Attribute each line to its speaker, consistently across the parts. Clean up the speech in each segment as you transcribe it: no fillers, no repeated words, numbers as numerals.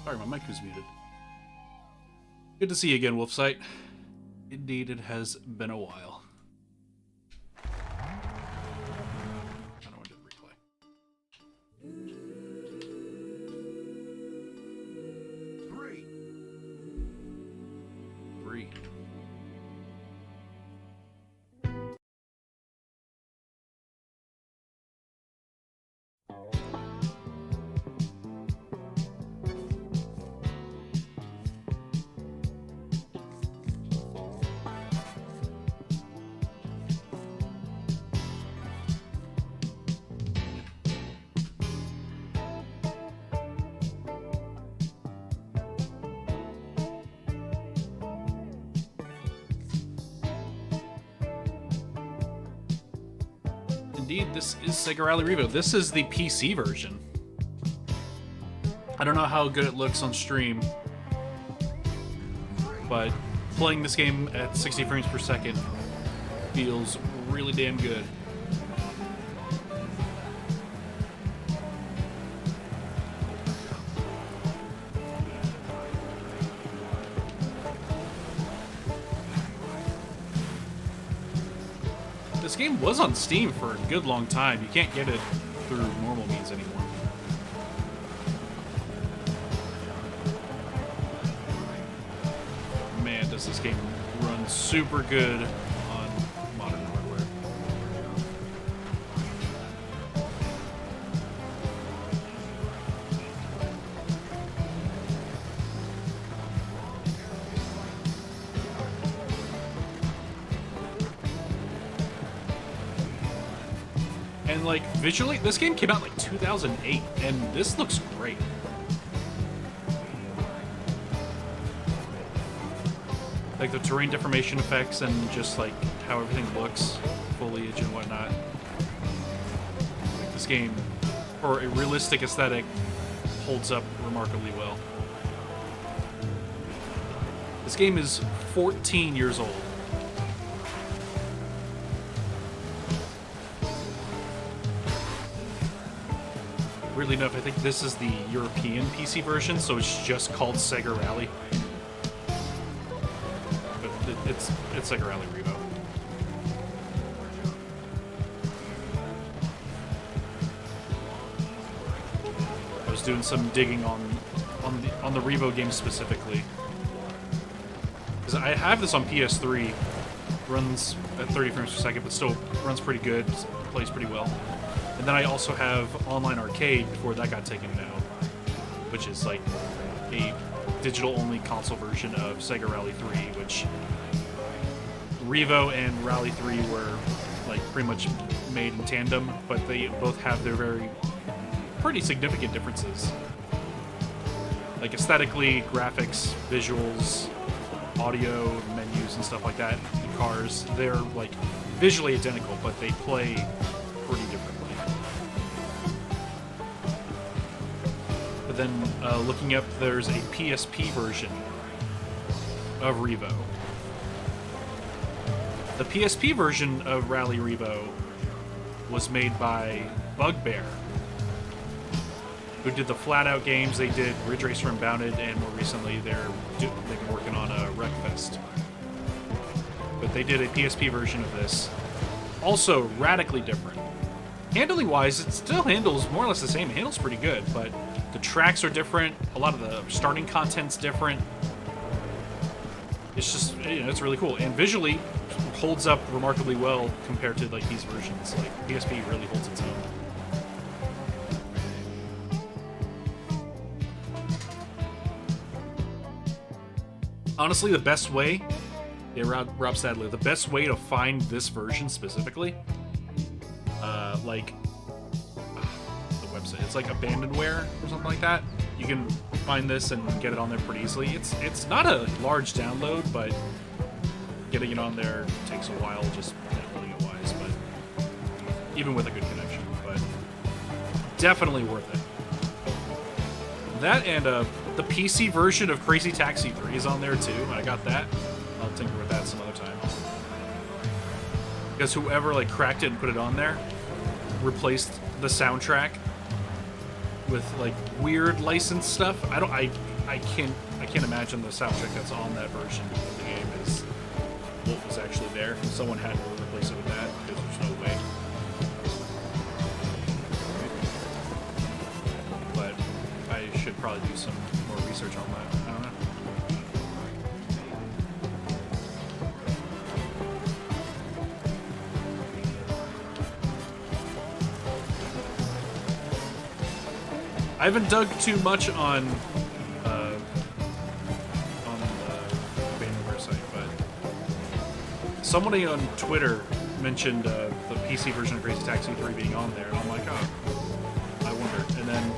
Speaker 1: Sorry, my mic was muted. Good to see you again, Wolfsight. Indeed, it has been a while. I don't want to do the replay. Three. Indeed, this is Sega Rally Revo. This is the PC version. I don't know how good it looks on stream, but playing this game at 60 frames per second feels really damn good. This game was on Steam for a good long time. You can't get it through normal means anymore. Man, does this game run super good on modern hardware. And like visually, this game came out like 2008, and this looks great. Like the terrain deformation effects and just like how everything looks, foliage and whatnot. Like this game, for a realistic aesthetic, holds up remarkably well. This game is 14 years old. Weirdly enough, I think this is the European PC version, so it's just called Sega Rally. But it's Sega Rally Revo. I was doing some digging on the Revo game specifically, because I have this on PS3. Runs at 30 frames per second, but still runs pretty good. Plays pretty well. And then I also have Online Arcade before that got taken out, which is like a digital-only console version of Sega Rally 3, which Revo and Rally 3 were like pretty much made in tandem, but they both have their pretty significant differences. Like aesthetically, graphics, visuals, audio, menus, and stuff like that, the cars, they're like visually identical, but they play pretty differently. But then looking up, there's a PSP version of Revo. The PSP version of Rally Revo was made by Bugbear, who did the Flat Out games. They did Ridge Racer Unbounded, and more recently they've been working on a Wreckfest. But they did a PSP version of this. Also radically different. Handling wise, it still handles more or less the same. It handles pretty good, but the tracks are different. A lot of the starting content's different. It's just, you know, it's really cool. And visually holds up remarkably well compared to like these versions. Like PSP really holds its own. Honestly, the best way, Rob Sadler, the best way to find this version specifically, the website, it's like Abandonware or something like that. You can find this and get it on there pretty easily. It's not a large download, but getting it on there takes a while, just downloading it wise, but even with a good connection, but definitely worth it. That and the PC version of Crazy Taxi 3 is on there too. I got that. I'll tinker with that some other time. Because whoever like cracked it and put it on there replaced the soundtrack with like weird licensed stuff. I I can't imagine the soundtrack that's on that version of the game is what was actually there. Someone had to replace it with that because there's no way. But I should probably do some more research on that. I don't know. I haven't dug too much on the Abandonware site, but somebody on Twitter mentioned the PC version of Crazy Taxi 3 being on there, and I'm like, oh, I wonder. And then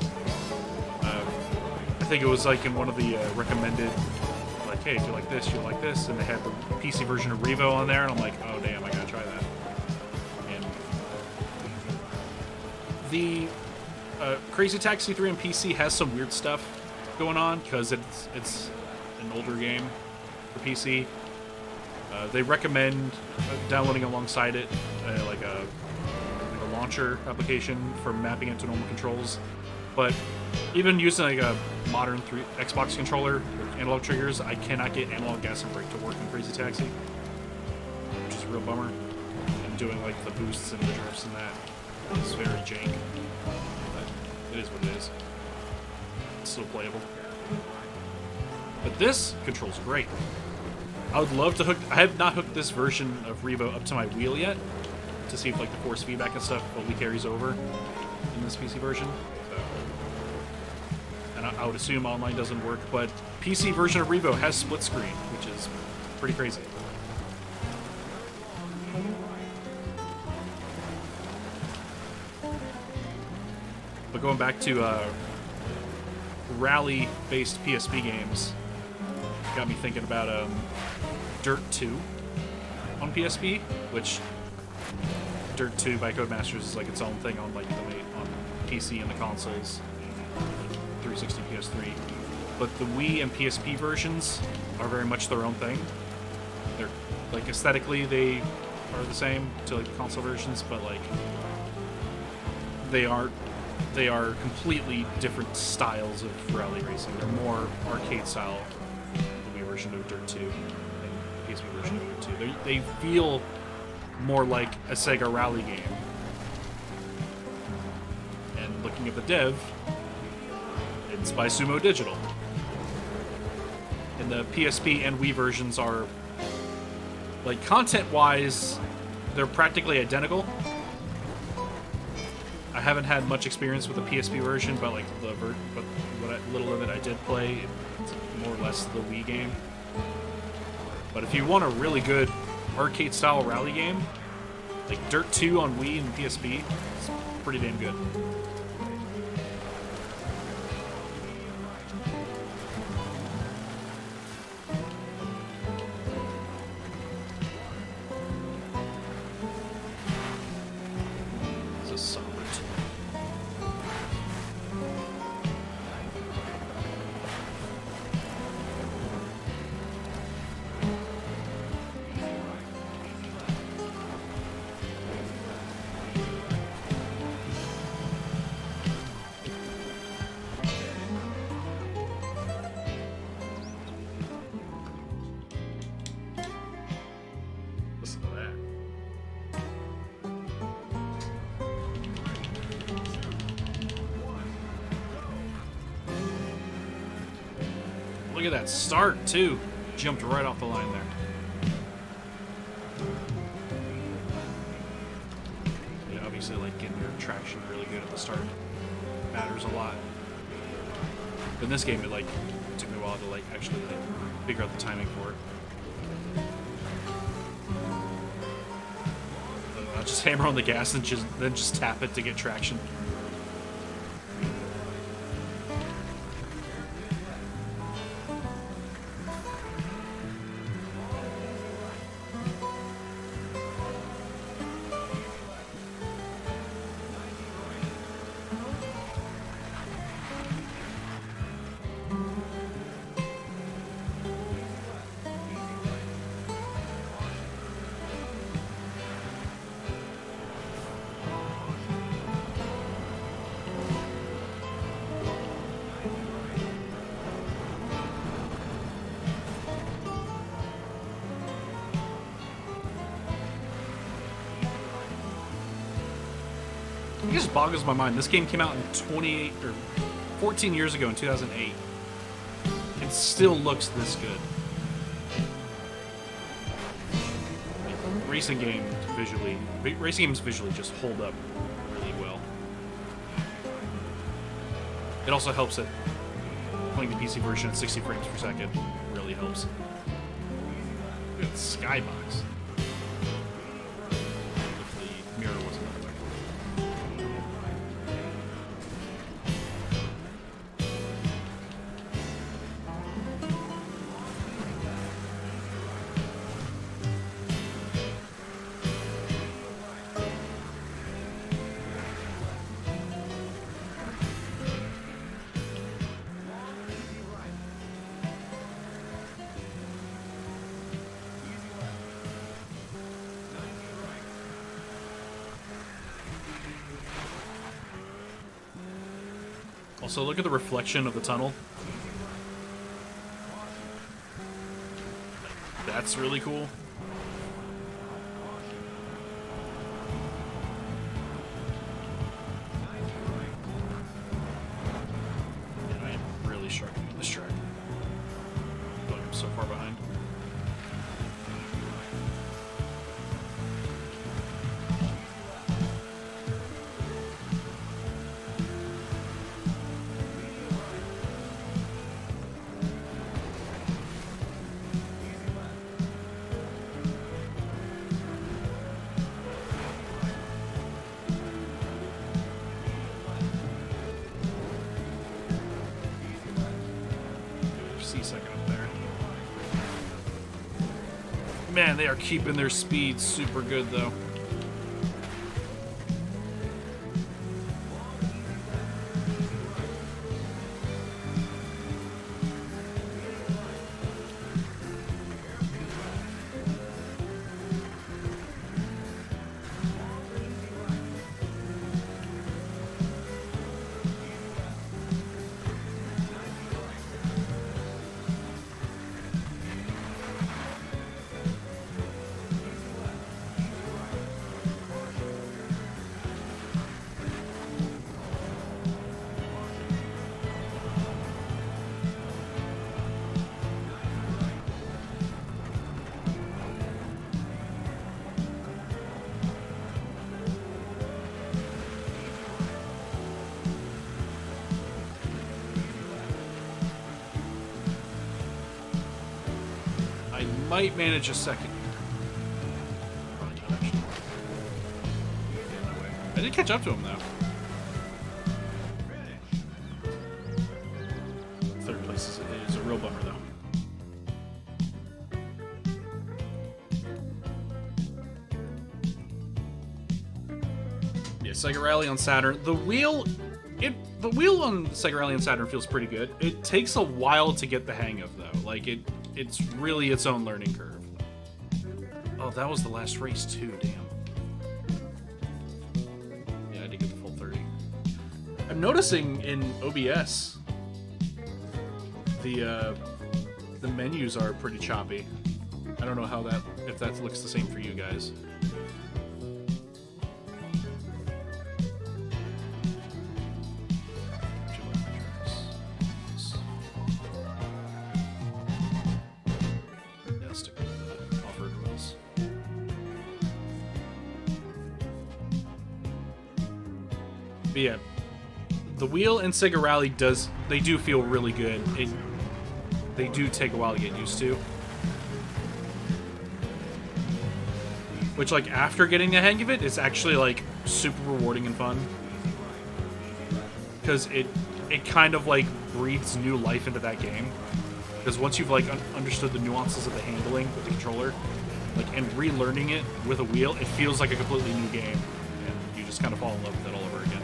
Speaker 1: I think it was like in one of the recommended, like, hey, if you like this, you'll like this, and they had the PC version of Revo on there, and I'm like, oh damn, I gotta try that. And the Crazy Taxi 3 on PC has some weird stuff going on because it's an older game for PC. They recommend downloading alongside it like a launcher application for mapping it to normal controls. But even using like a modern Xbox controller with analog triggers, I cannot get analog gas and brake to work in Crazy Taxi, which is a real bummer. And doing like the boosts and the drifts and that is very jank. It is what it is. It's still playable. But this controls great. I would love to hook... I have not hooked this version of Revo up to my wheel yet to see if like the force feedback and stuff fully carries over in this PC version. So, and I would assume online doesn't work, but PC version of Revo has split screen, which is pretty crazy. But going back to rally-based PSP games, got me thinking about Dirt 2 on PSP, which Dirt 2 by Codemasters is like its own thing on like on PC and the consoles, 360, PS3. But the Wii and PSP versions are very much their own thing. They're like aesthetically they are the same to like the console versions, but like they are completely different styles of rally racing. They're more arcade style, the Wii version of Dirt 2 and PSP version of Dirt 2. They feel more like a Sega rally game. And looking at the dev, it's by Sumo Digital. And the PSP and Wii versions are, like, content-wise, they're practically identical. I haven't had much experience with the PSP version, but like what little of it I did play, it's more or less the Wii game. But if you want a really good arcade-style rally game, like Dirt 2 on Wii and PSP, it's pretty damn good. Look at that start, too. Jumped right off the line there. Yeah, obviously, like, getting your traction really good at the start matters a lot. But in this game, it, like, took me a while to, like, actually, like, figure out the timing for it. I'll just hammer on the gas and then just tap it to get traction. It just boggles my mind. This game came out in 14 years ago in 2008. It still looks this good. Racing games visually just hold up really well. It also helps that playing the PC version at 60 frames per second really helps. Look at the skybox. If the mirror wasn't up there. Also, look at the reflection of the tunnel. That's really cool. Yeah, I am really struggling with this track. I feel like I'm so far behind. C-second up there. Man, they are keeping their speed super good, though. Might manage a second. Probably not, actually. Yeah, no way. I did catch up to him, though. Third place is a real bummer, though. Yeah, Sega Rally on Saturn. The wheel on Sega Rally on Saturn feels pretty good. It takes a while to get the hang of, though. Like, it's really its own learning curve. Oh, that was the last race too, damn. Yeah, I did get the full 30. I'm noticing in OBS the menus are pretty choppy. I don't know if that looks the same for you guys. But yeah, the wheel in Sega Rally they do feel really good. They do take a while to get used to. Which, like, after getting the hang of it, it's actually, like, super rewarding and fun. Because it kind of, like, breathes new life into that game. Because once you've, like, understood the nuances of the handling with the controller, like, and relearning it with a wheel, it feels like a completely new game. And you just kind of fall in love with it all over again.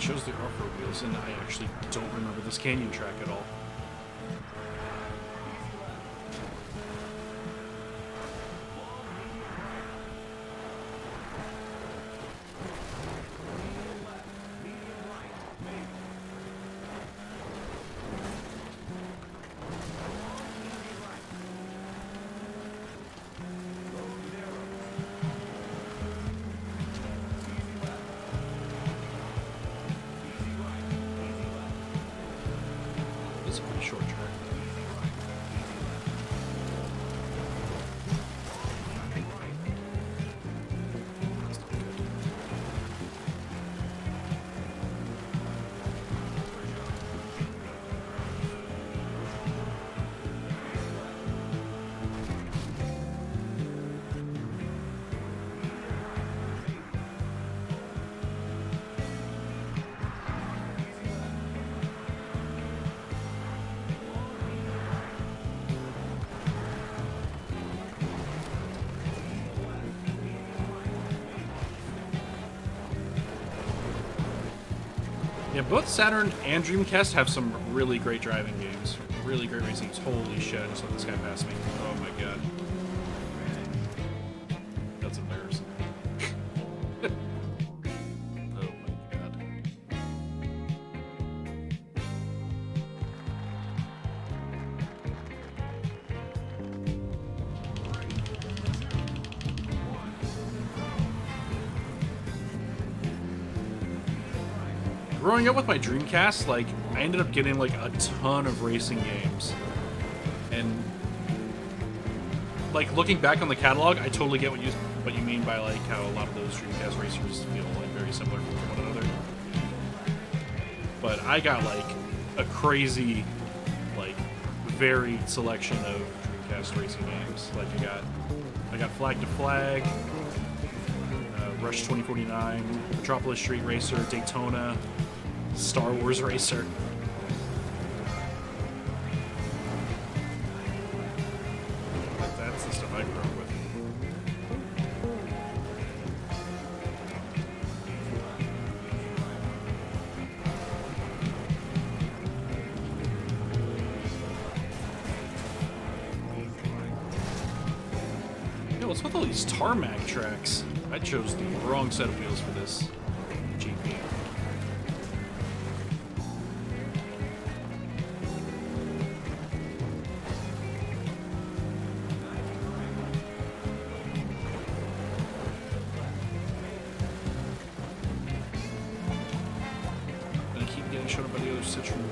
Speaker 1: shows the off-road wheels, and I actually don't remember this canyon track at all. It's a pretty short track. That's not good. Yeah, both Saturn and Dreamcast have some really great driving games. Really great racing games. Holy shit, I just let this guy pass me. Oh my god. That's embarrassing. Oh my god. Growing up with my Dreamcast, like, I ended up getting, like, a ton of racing games. And, like, looking back on the catalog, I totally get what you mean by, like, how a lot of those Dreamcast racers feel, like, very similar to one another. But I got, like, a crazy, like, varied selection of Dreamcast racing games. Like, I got Flag to Flag, Rush 2049, Metropolis Street Racer, Daytona, Star Wars Racer. That's the stuff I grew up with. Yo, what's with all these tarmac tracks? I chose the wrong set of wheels for this GP. And I keep getting shown up by the other Citroen.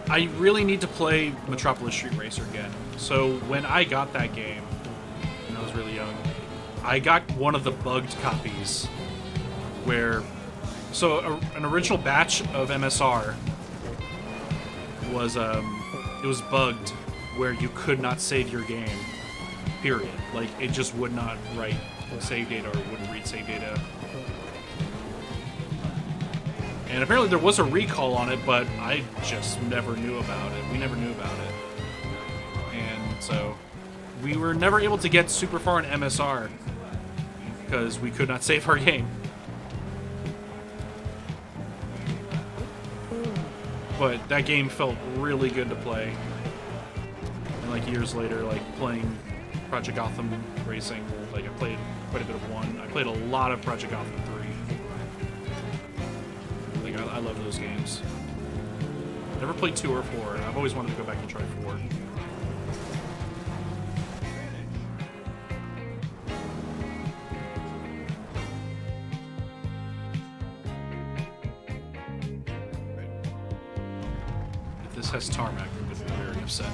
Speaker 1: I really need to play Metropolis Street Racer again. So when I got that game, when I was really young, I got one of the bugged copies where... So an original batch of MSR was, it was bugged where you could not save your game, period. Like, it just would not write save data or wouldn't read save data. And apparently there was a recall on it, but I just never knew about it. We never knew about it. And so we were never able to get super far in MSR because we could not save our game. But that game felt really good to play. And like years later, like playing Project Gotham Racing, like I played quite a bit of 1. I played a lot of Project Gotham 3. I love those games. Never played 2 or 4, and I've always wanted to go back and try 4. If this has tarmac, I'm going to be very upset.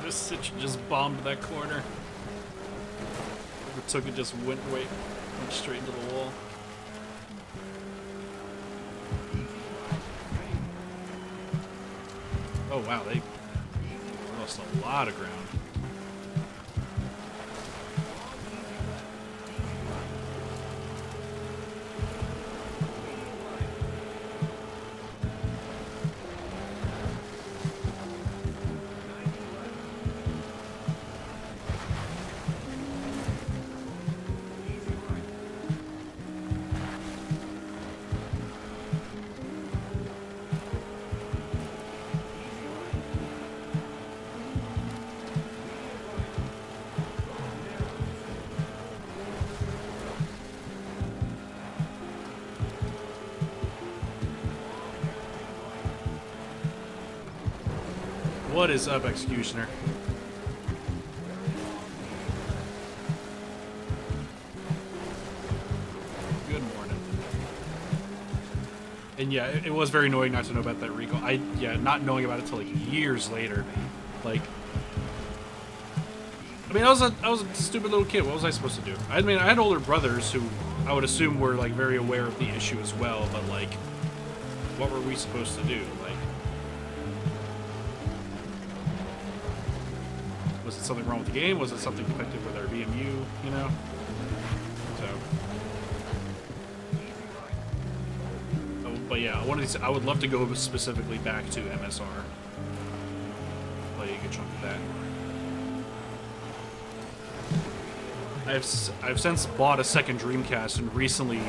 Speaker 1: This Citroen just bombed that corner. Overtook it, just went straight into the wall. Oh wow, they lost a lot of ground. What is up, Executioner? Good morning. And yeah, it was very annoying not to know about that recall. Not knowing about it till like years later. Like, I mean, I was a stupid little kid. What was I supposed to do? I mean, I had older brothers who I would assume were like very aware of the issue as well. But like, what were we supposed to do? Like, was it something wrong with the game? Was it something defective with our VMU? You know. So. But yeah, I would love to go specifically back to MSR. Play a good chunk of that. I've since bought a second Dreamcast and recently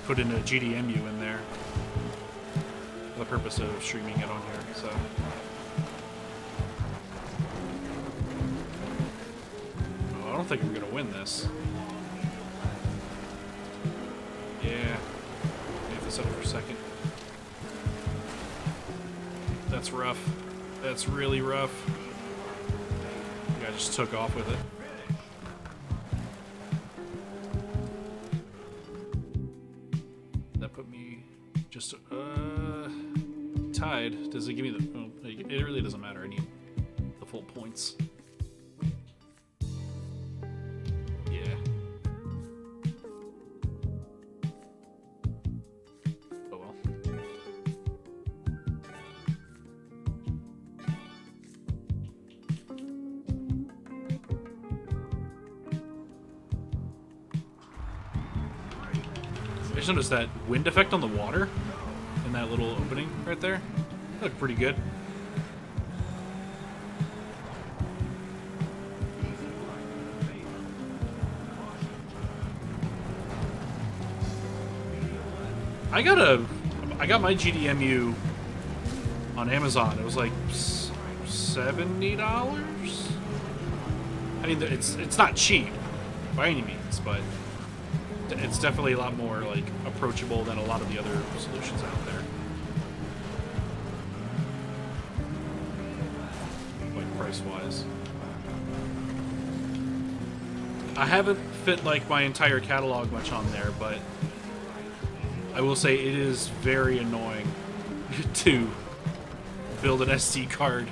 Speaker 1: put in a GDEMU in there for the purpose of streaming it on here. So. Oh, I don't think I'm gonna win this. Yeah. Set up for second. That's rough. That's really rough. The guy just took off with it. That put me just tied. Does it give me the? Oh, it really doesn't matter. I need the full points. I just noticed that wind effect on the water in that little opening right there. That looked pretty good. I got my GDEMU on Amazon. It was like $70. I mean, it's not cheap by any means, but it's definitely a lot more like approachable than a lot of the other solutions out there, like price-wise. I haven't fit like my entire catalog much on there, but I will say it is very annoying to build an SD card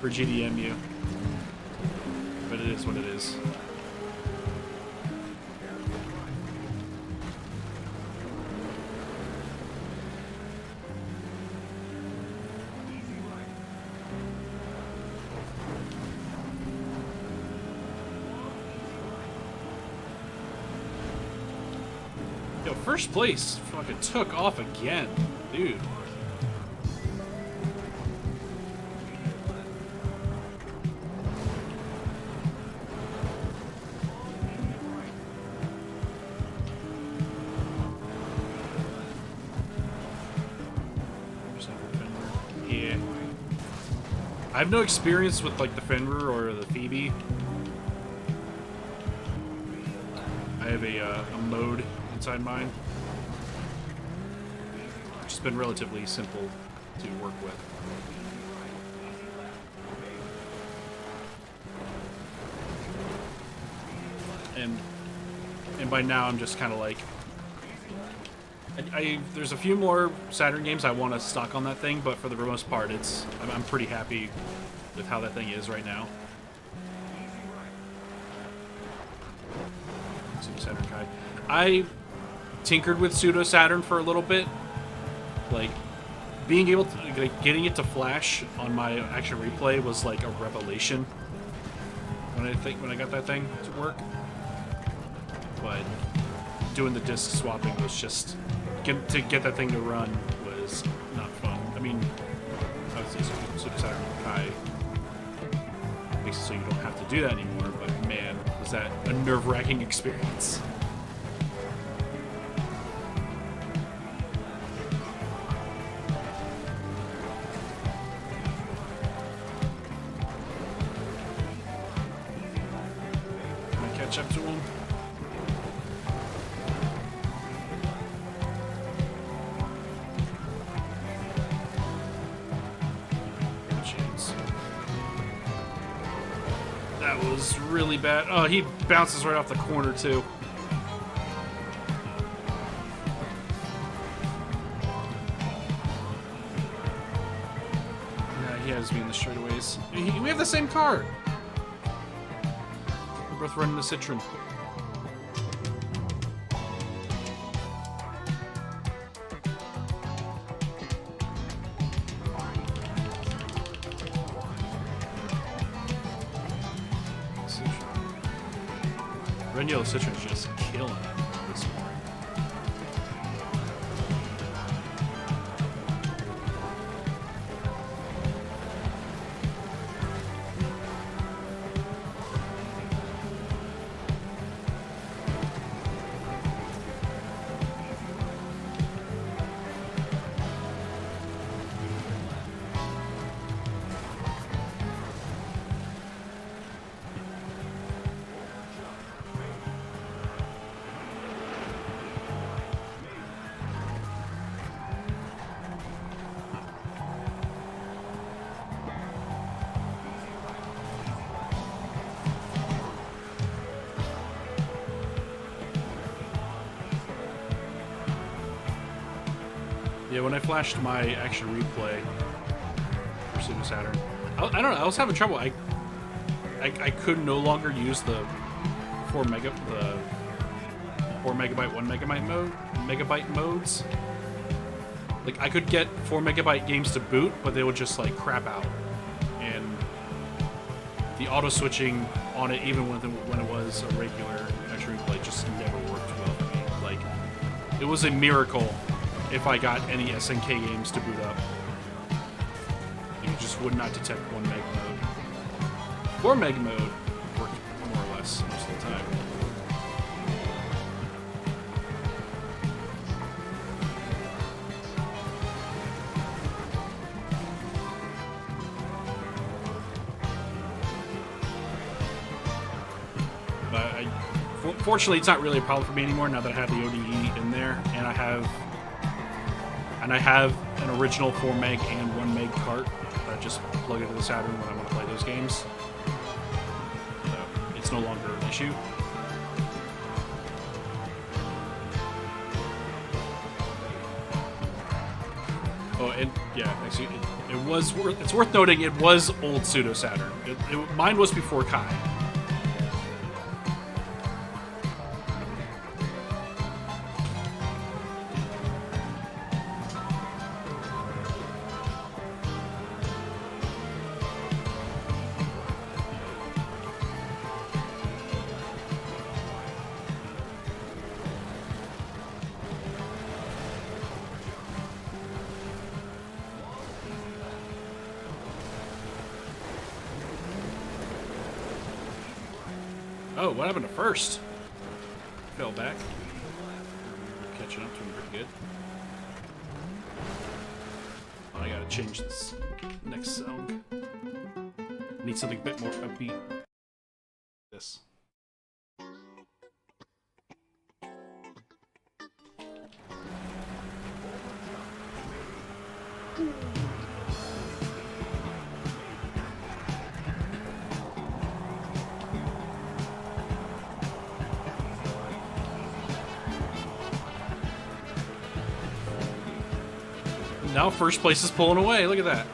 Speaker 1: for GDEMU, but it is what it is. Yo, first place fucking took off again, dude. Yeah. I have no experience with like the Fenrir or the Phoebe. I have a mode inside mine, which has been relatively simple to work with. And by now I'm just kind of like, there's a few more Saturn games I want to stock on that thing, but for the most part, I'm pretty happy with how that thing is right now. Pseudo Saturn Kai. I tinkered with Pseudo Saturn for a little bit. Like, being able to, like, getting it to flash on my Action Replay was like a revelation when I got that thing to work. But doing the disc swapping was just to get that thing to run was not fun. I mean, obviously Pseudo Saturn Kai makes it so you don't have to do that anymore. But man, was that a nerve-wracking experience. Catch up to him. Jeez. That was really bad. Oh, he bounces right off the corner, too. Yeah, he has me in the straightaways. We have the same car. We're both running the Citroen. Red and Yellow Citroen's just killing it this morning. Yeah, when I flashed my Action Replay for Pseudo Saturn, I don't know, I was having trouble. I could no longer use the 4 megabyte, 1 megabyte modes. Like, I could get 4 megabyte games to boot, but they would just like crap out, and the auto switching on it, even when it was a regular Action Replay, just never worked well for me. Like, it was a miracle if I got any SNK games to boot up. It just would not detect 1 meg mode. 4 meg mode worked more or less most of the time. But fortunately, it's not really a problem for me anymore now that I have the ODE in there, and I have an original 4 meg and 1 meg cart that I just plug into the Saturn when I want to play those games. So it's no longer an issue. Oh, and yeah, actually, it's worth noting it was old Pseudo Saturn. Mine was before Kai. Oh, what happened to first? Fell back. Catching up to him pretty good. Oh, I gotta change this next sound. Need something a bit more upbeat. This. Now first place is pulling away. Look at that.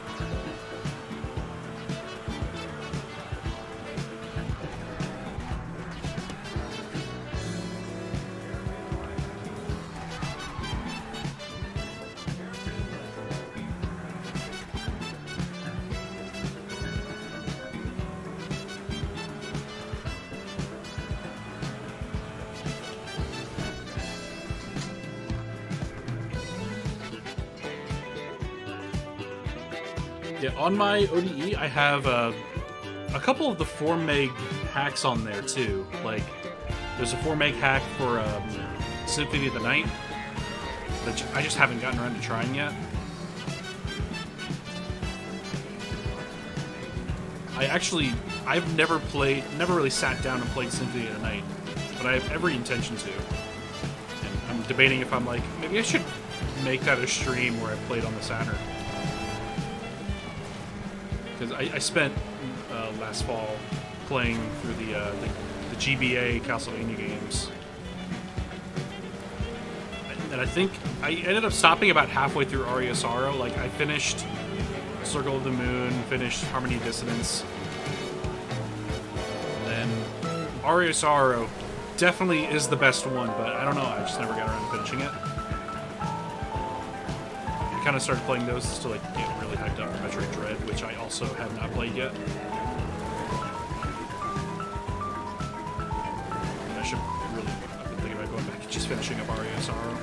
Speaker 1: Yeah, on my ODE, I have a couple of the 4 meg hacks on there too. Like, there's a 4 meg hack for Symphony of the Night that I just haven't gotten around to trying yet. I've never really sat down and played Symphony of the Night, but I have every intention to. And I'm debating if I'm like, maybe I should make that a stream where I played on the Saturn. Because I spent last fall playing through the GBA Castlevania games. And I think I ended up stopping about halfway through Aria Sorrow. Like, I finished Circle of the Moon, finished Harmony Dissonance. And then Aria Sorrow definitely is the best one, but I don't know, I just never got around to finishing it. I kind of started playing those to like get really hyped up for Metroid Dread, which I also have not played yet. I've been thinking about going back and just finishing up Aria Sorrow.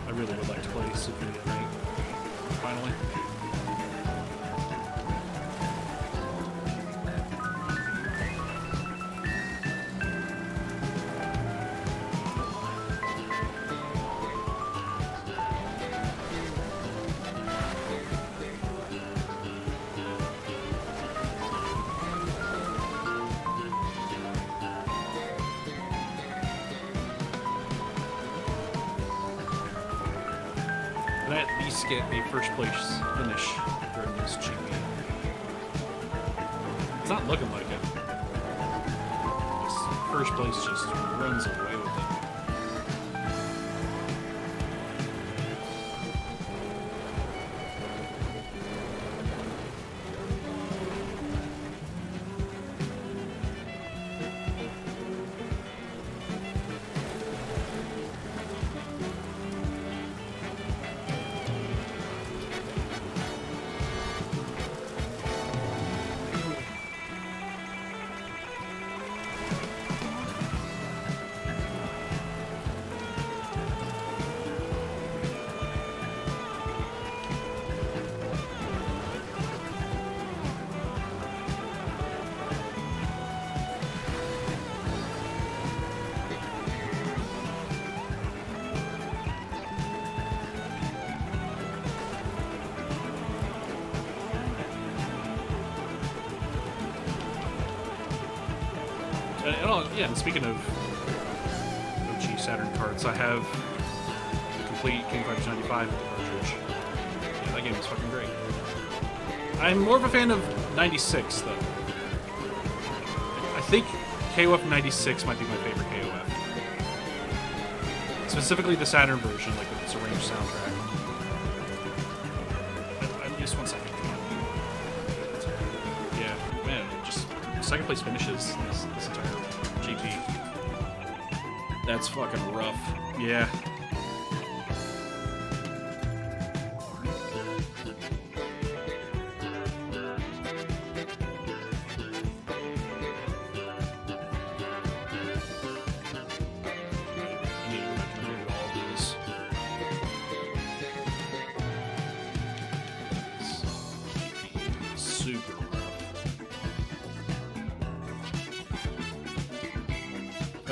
Speaker 1: I really would like to play Symphony of the Night, finally. Get a first place finish during this GP. It's not looking like it. This first place just runs away with it. Yeah, and speaking of OG Saturn carts, I have the complete King of Fighters 95 cartridge. Yeah, that game is fucking great. I'm more of a fan of 96, though. I think KOF 96 might be my favorite KOF. Specifically the Saturn version, like with its arranged soundtrack. Just 1 second. Yeah, man, just second place finishes this entire GP. That's fucking rough. Yeah.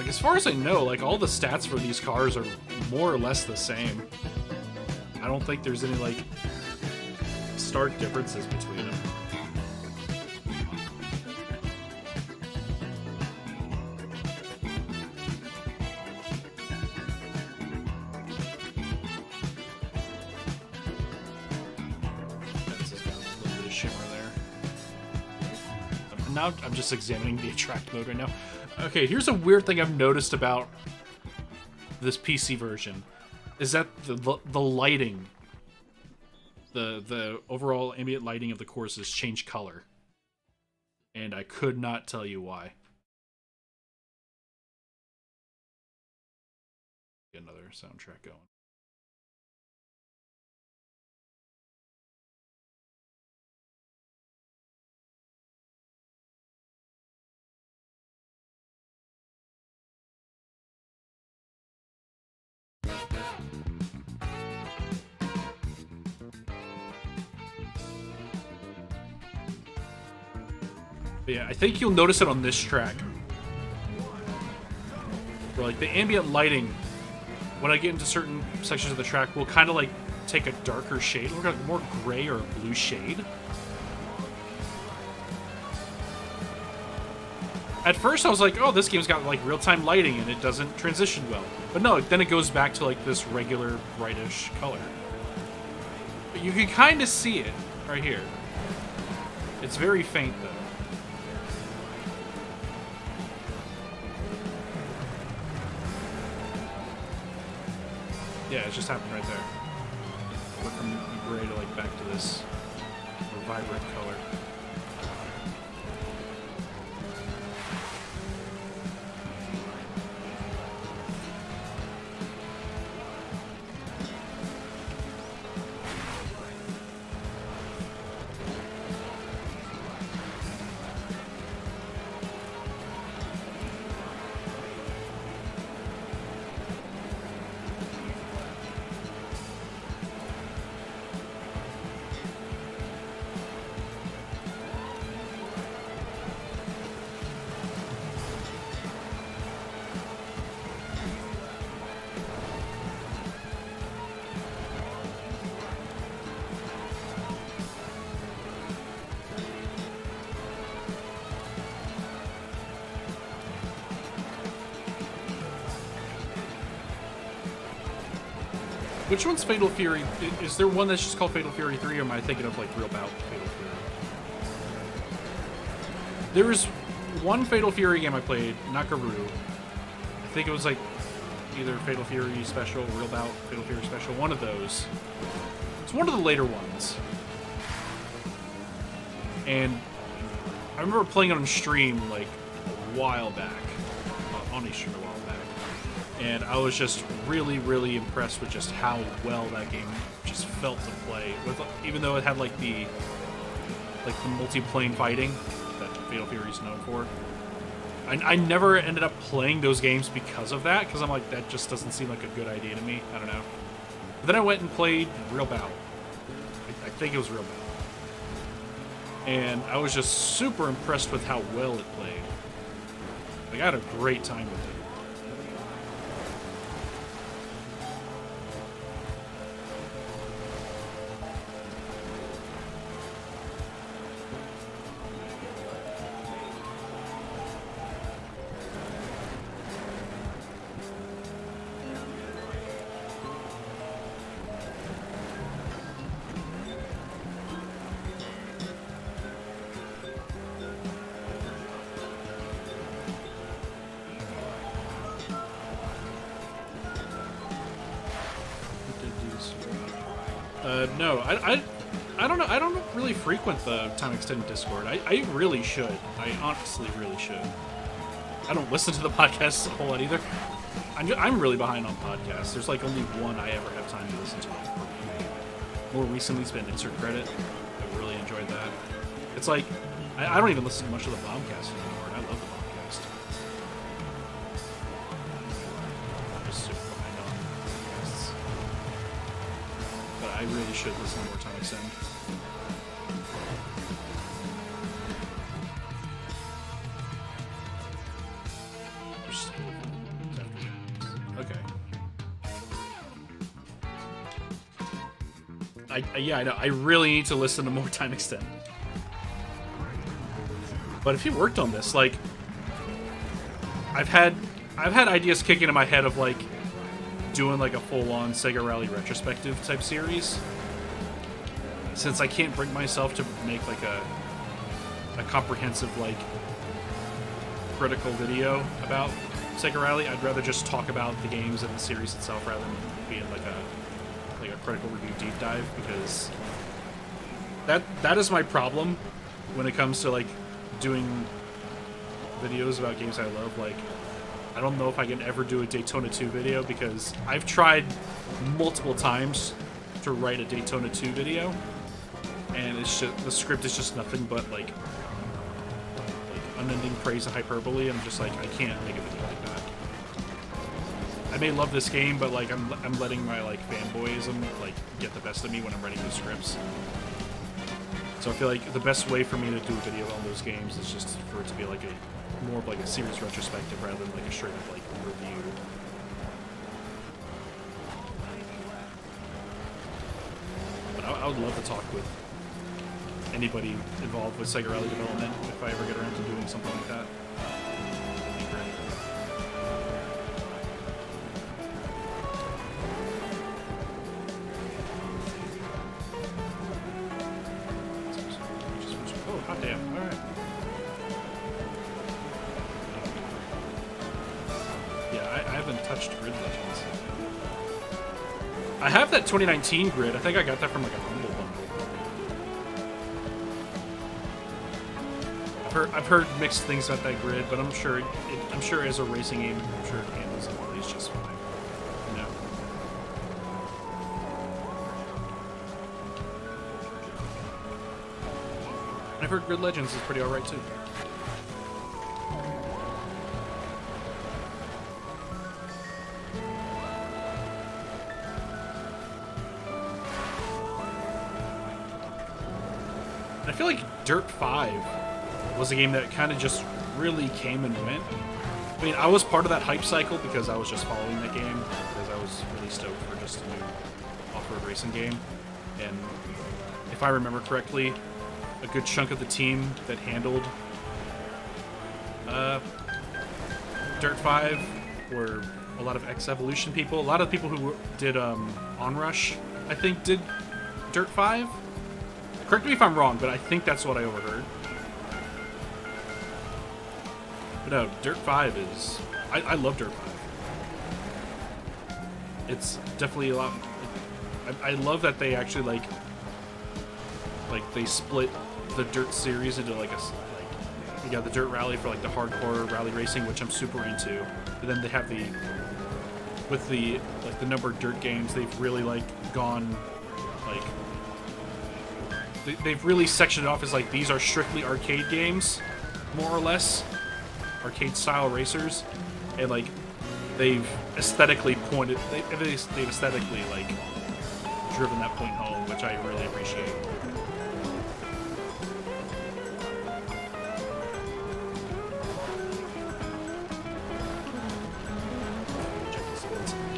Speaker 1: As far as I know, like, all the stats for these cars are more or less the same. I don't think there's any, like, stark differences between them. This has got a little bit of shimmer there. Now I'm just examining the attract mode right now. Okay, here's a weird thing I've noticed about this PC version, is that the lighting, the overall ambient lighting of the courses changed color, and I could not tell you why. Get another soundtrack going. But yeah, I think you'll notice it on this track. Where like the ambient lighting, when I get into certain sections of the track, will kind of like take a darker shade, look like a more gray or blue shade. At first I was like, oh, this game's got like real-time lighting and it doesn't transition well. But no, then it goes back to like this regular brightish color. But you can kind of see it right here. It's very faint though. Yeah, it just happened right there. Went from gray to like back to this more vibrant color. Which one's Fatal Fury? Is there one that's just called Fatal Fury 3, or am I thinking of like Real Bout Fatal Fury? There was one Fatal Fury game I played, not Garou. I think it was like either Fatal Fury Special, Real Bout Fatal Fury Special, one of those. It's one of the later ones. And I remember playing it on stream like a while back, on a stream a while back. And I was just really, really impressed with just how well that game just felt to play. With, even though it had like the multi-plane fighting that Fatal Fury is known for. I never ended up playing those games because of that, because I'm like, that just doesn't seem like a good idea to me. I don't know. But then I went and played Real Bout. I think it was Real Bout. And I was just super impressed with how well it played. Like, I had a great time with it. No, I don't know. I don't really frequent the Time Extended Discord. I really should. I honestly really should. I don't listen to the podcasts a whole lot either. I'm really behind on podcasts. There's like only one I ever have time to listen to. More recently, it's been Insert Credit. I really enjoyed that. It's like I don't even listen to much of the Bombcast anymore. And I love the Bombcast. I'm just super behind on podcasts. But I really should listen to more Time Extend. Okay. Yeah, I know. I really need to listen to more Time Extend. But if you worked on this, like, I've had ideas kicking in my head of like doing like a full-on Sega Rally retrospective type series. Since I can't bring myself to make like a comprehensive like critical video about Sega Rally, I'd rather just talk about the games and the series itself rather than being like a critical review deep dive, because that is my problem when it comes to like doing videos about games I love. Like, I don't know if I can ever do a Daytona 2 video, because I've tried multiple times to write a Daytona 2 video, and it's just, the script is just nothing but like unending praise and hyperbole, and I'm just like, I can't make a video like that. I may love this game, but like I'm letting my like fanboyism like get the best of me when I'm writing those scripts. So I feel like the best way for me to do a video on those games is just for it to be like a more of like a serious retrospective rather than like a straight up like review. But I would love to talk with anybody involved with Sega Rally development if I ever get around to doing something like that. That'd be great. Oh, hot damn. Alright. Yeah, I haven't touched Grid Legends. I have that 2019 Grid. I think I got that from like a Humble Bundle. I've heard mixed things about that Grid, but I'm sure as a racing game, I'm sure it handles it at least just fine. You know? I've heard Grid Legends is pretty alright too. I feel like Dirt 5 was a game that kind of just really came and went. I mean, I was part of that hype cycle because I was just following that game because I was really stoked for just a new off-road racing game. And if I remember correctly, a good chunk of the team that handled Dirt 5 were a lot of X-Evolution people. A lot of people who did Onrush, I think, did Dirt 5. Correct me if I'm wrong, but I think that's what I overheard. But no, Dirt 5 is... I love Dirt 5. It's definitely a lot... I love that they actually, like they split the Dirt series into, like, you got the Dirt Rally for, like, the hardcore rally racing, which I'm super into. But then they have the... With the, like, the number of Dirt games, they've really, like, gone, like... They've really sectioned it off as, like, these are strictly arcade games, more or less. Arcade-style racers. And, like, they've aesthetically pointed... They've aesthetically, like, driven that point home, which I really appreciate.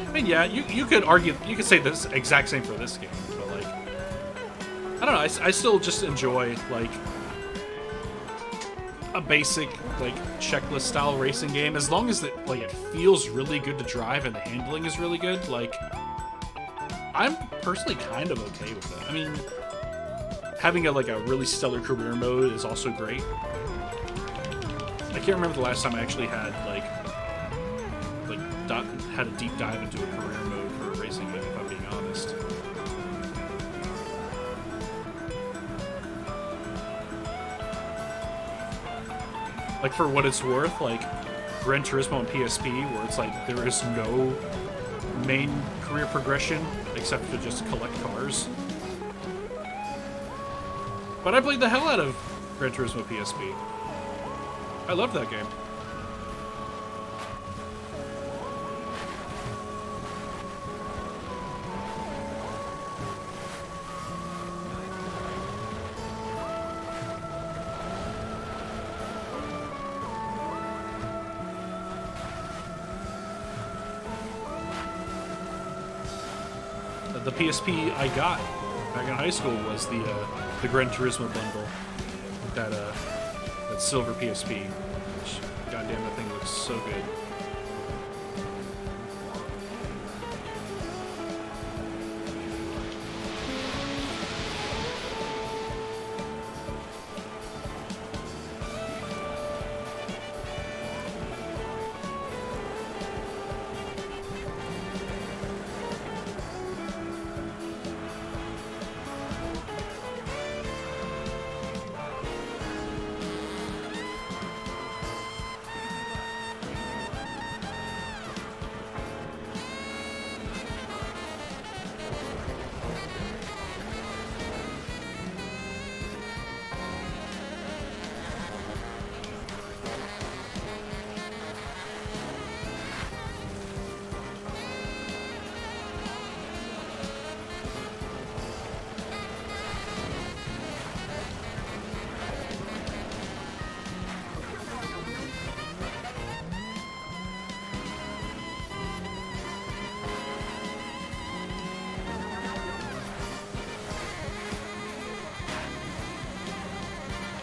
Speaker 1: I mean, yeah, you could argue... You could say this exact same for this game, but, like... I don't know, I still just enjoy, like, a basic, like, checklist-style racing game. As long as it, like, it feels really good to drive and the handling is really good, like, I'm personally kind of okay with it. I mean, having a really stellar career mode is also great. I can't remember the last time I actually had, had a deep dive into a career mode for a racing game, if I'm being honest. Like, for what it's worth, like, Gran Turismo on PSP, where it's like, there is no main career progression, except for just collect cars. But I played the hell out of Gran Turismo PSP. I love that game. The PSP I got back in high school was the Gran Turismo bundle, that silver PSP. Which, goddamn, that thing looks so good.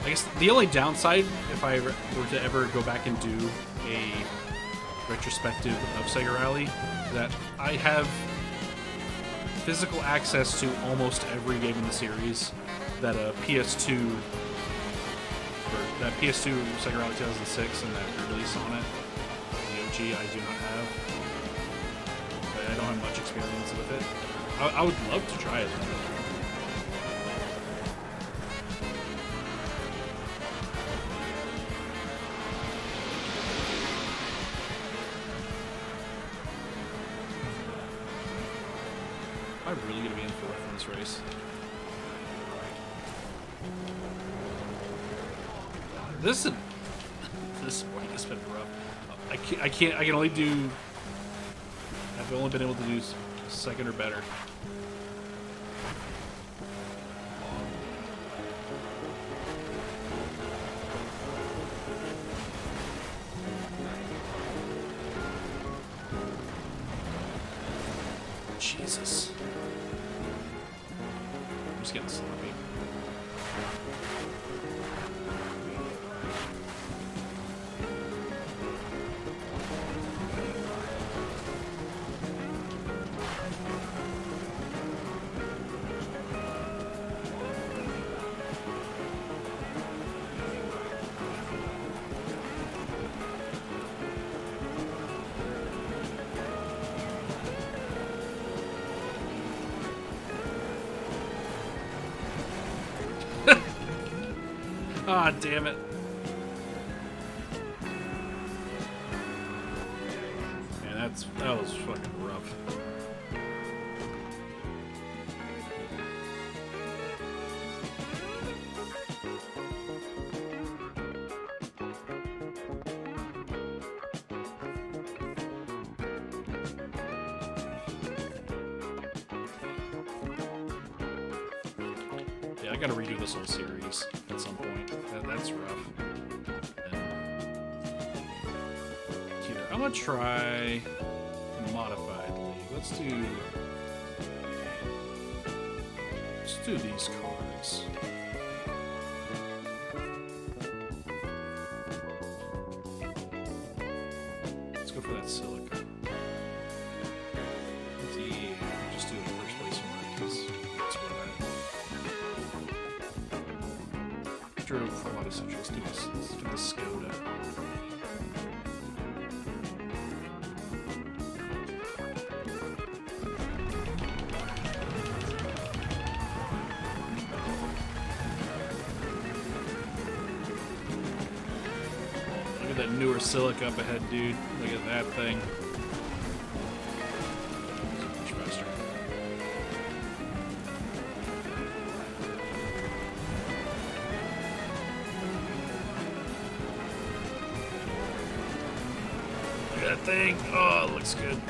Speaker 1: I guess the only downside, if I were to ever go back and do a retrospective of Sega Rally, that I have physical access to almost every game in the series that a PS2 Sega Rally 2006 and that release on it, the OG, I do not have. I don't have much experience with it. I would love to try it. Am I really going to be in fourth in this race? This morning has been rough. I can only do. I've only been able to do second or better. Jesus. I'm just getting sloppy. Ah, damn it. Man, that was fucking rough. Yeah, I gotta redo this whole series at some point. That's rough. Here, I'm gonna try modified league. Let's do these cards. Let's go for that silica. Yeah, just do the first place one because that's what I drove for a lot of such. Let's do the Skoda. Look at that newer Silica up ahead, dude. Look at that thing. Much faster. Look at that thing. Oh, it looks good.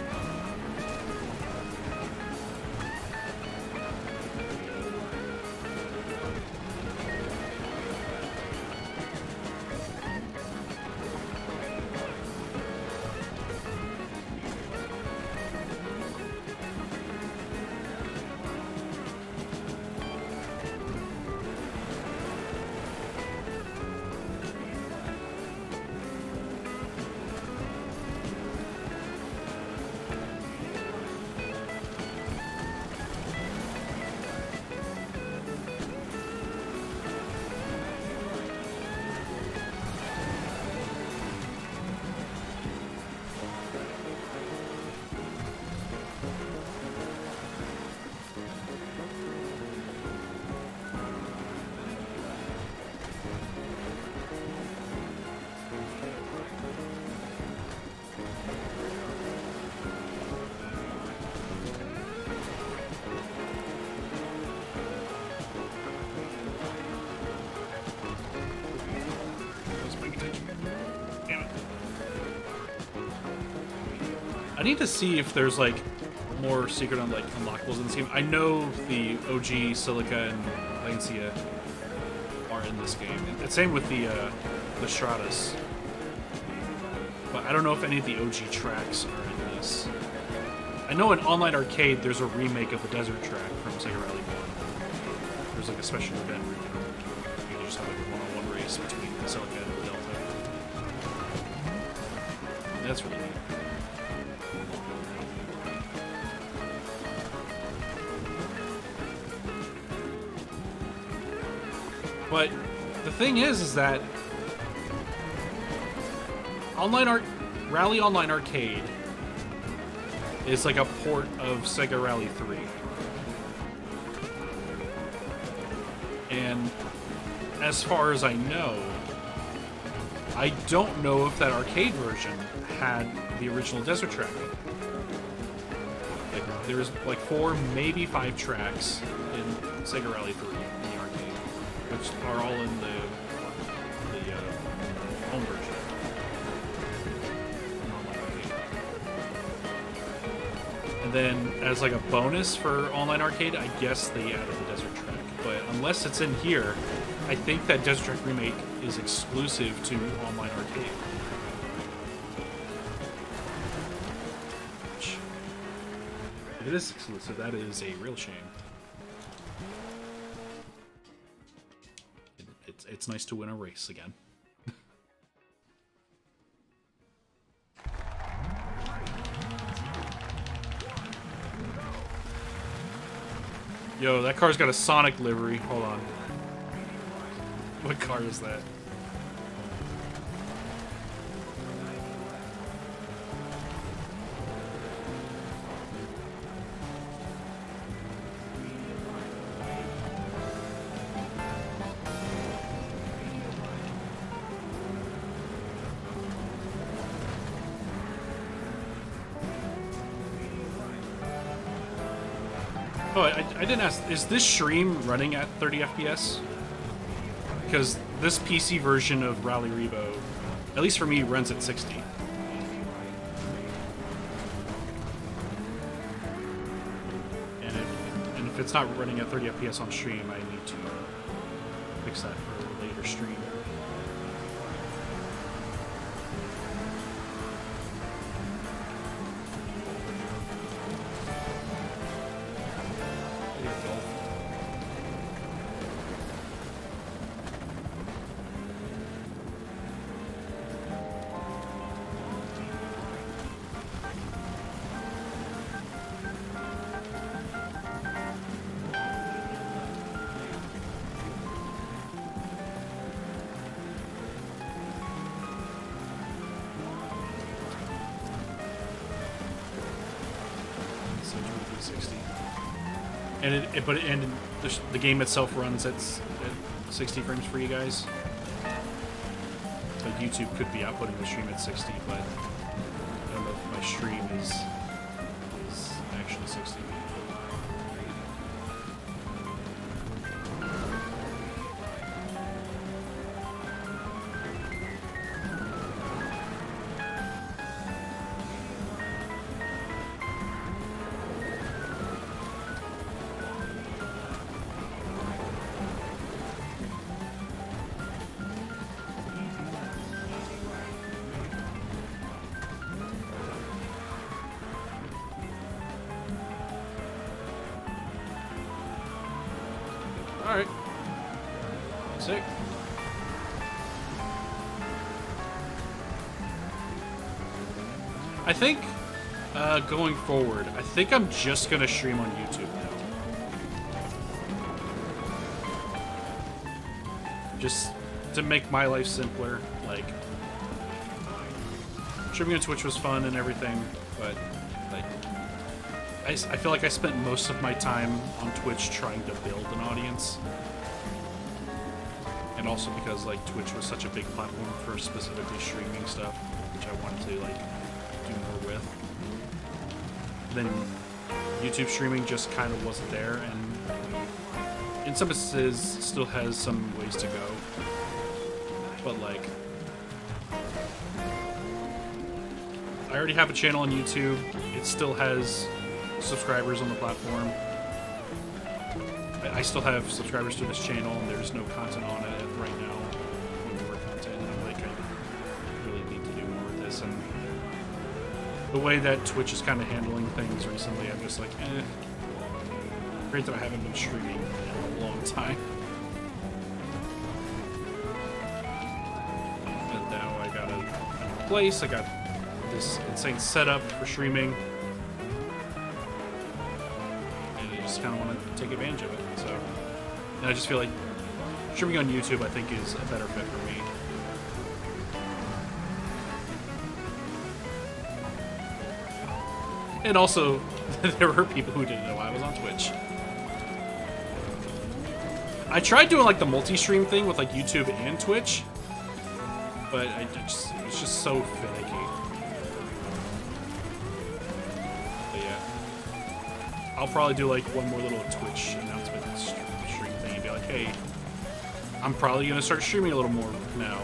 Speaker 1: I need to see if there's like more secret on like unlockables in this game. I know the OG Silica and Lancia are in this game. And same with the Stratus. But I don't know if any of the OG tracks are in this. I know in Online Arcade there's a remake of the Desert track from Sega Rally 1. There's like a special event where you can just have like a one-on-one race between the Celica and the Delta. And that's really neat. But the thing is that Rally Online Arcade is like a port of Sega Rally 3. And as far as I know, I don't know if that arcade version had the original Desert Track. Like, there's like 4, maybe 5 tracks in Sega Rally 3 in the arcade, which are all in the home version. And then, as like a bonus for Online Arcade, I guess they added the Desert Track. But unless it's in here, I think that Desert Track Remake is exclusive to Online Arcade. Which, if it is exclusive, that is a real shame. It's nice to win a race again. Yo, that car's got a Sonic livery. Hold on. What car is that? Oh, I didn't ask, is this stream running at 30 FPS? Because this PC version of Rally Revo, at least for me, runs at 60. And if it's not running at 30 FPS on stream, I need to fix that for a later stream. And the game itself runs at 60 frames for you guys. So YouTube could be outputting the stream at 60, but I don't know if my stream is actually 60. Alright. Sick. I think, going forward, I think I'm just gonna stream on YouTube now. Just to make my life simpler. Like, streaming on Twitch was fun and everything, but, like, I feel like I spent most of my time on Twitch trying to build an audience. And also because, like, Twitch was such a big platform for specifically streaming stuff, which I wanted to, like, do more with. Then YouTube streaming just kind of wasn't there, and in some instances still has some ways to go. But, like, I already have a channel on YouTube. It still has subscribers on the platform. I still have subscribers to this channel, and there's no content on it right now. More content, and I'm like, I really need to do more with this. And the way that Twitch is kind of handling things recently, I'm just like, eh. Granted, I haven't been streaming in a long time. place. I got this insane setup for streaming, and I just kind of want to take advantage of it. So, and I just feel like streaming on YouTube, I think, is a better fit for me. And also, there were people who didn't know I was on Twitch. I tried doing like the multi-stream thing with like YouTube and Twitch, but it's just so finicky. But yeah, I'll probably do like one more little Twitch announcement stream thing and be like, hey, I'm probably gonna start streaming a little more now.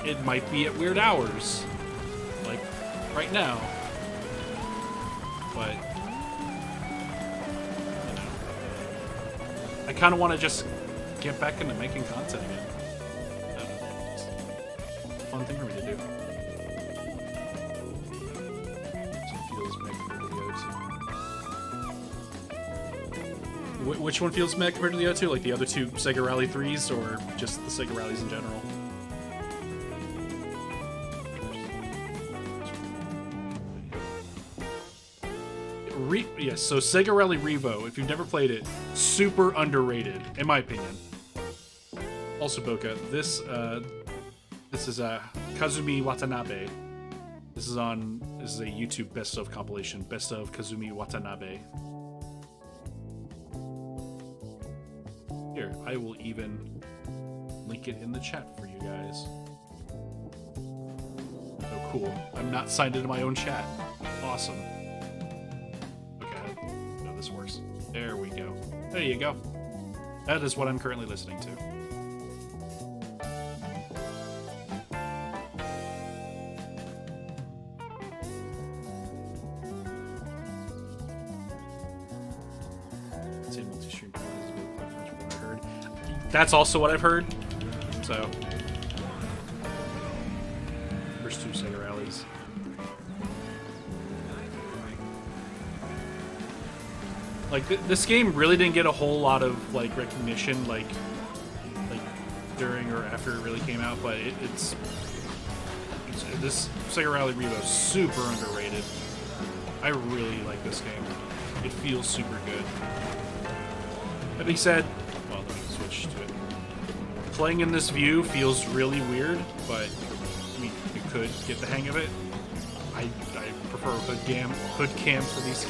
Speaker 1: It might be at weird hours, like right now, but you know, I kind of want to just get back into making content again. I don't know, it's a fun thing for me to do. So it feels mech compared to the other two. Which one feels mech compared to the other two? Like the other two Sega Rally 3s, or just the Sega Rallies in general? Yes, so Sega Rally Revo, if you've never played it, super underrated, in my opinion. Also, Boca, this is Kazumi Watanabe. This is a YouTube best of compilation, best of Kazumi Watanabe. Here, I will even link it in the chat for you guys. Oh, cool. I'm not signed into my own chat. Awesome. Works. There we go. There you go. That is what I'm currently listening to. Multi-stream is what I heard. That's also what I've heard. So, first two Sega Rallies. Like this game really didn't get a whole lot of like recognition, like during or after it really came out, but it's this Sega Rally Revo is super underrated. I really like this game. It feels super good. That being said, well, let me switch to it. Playing in this view feels really weird, but I mean, you could get the hang of it. I prefer hood cam for these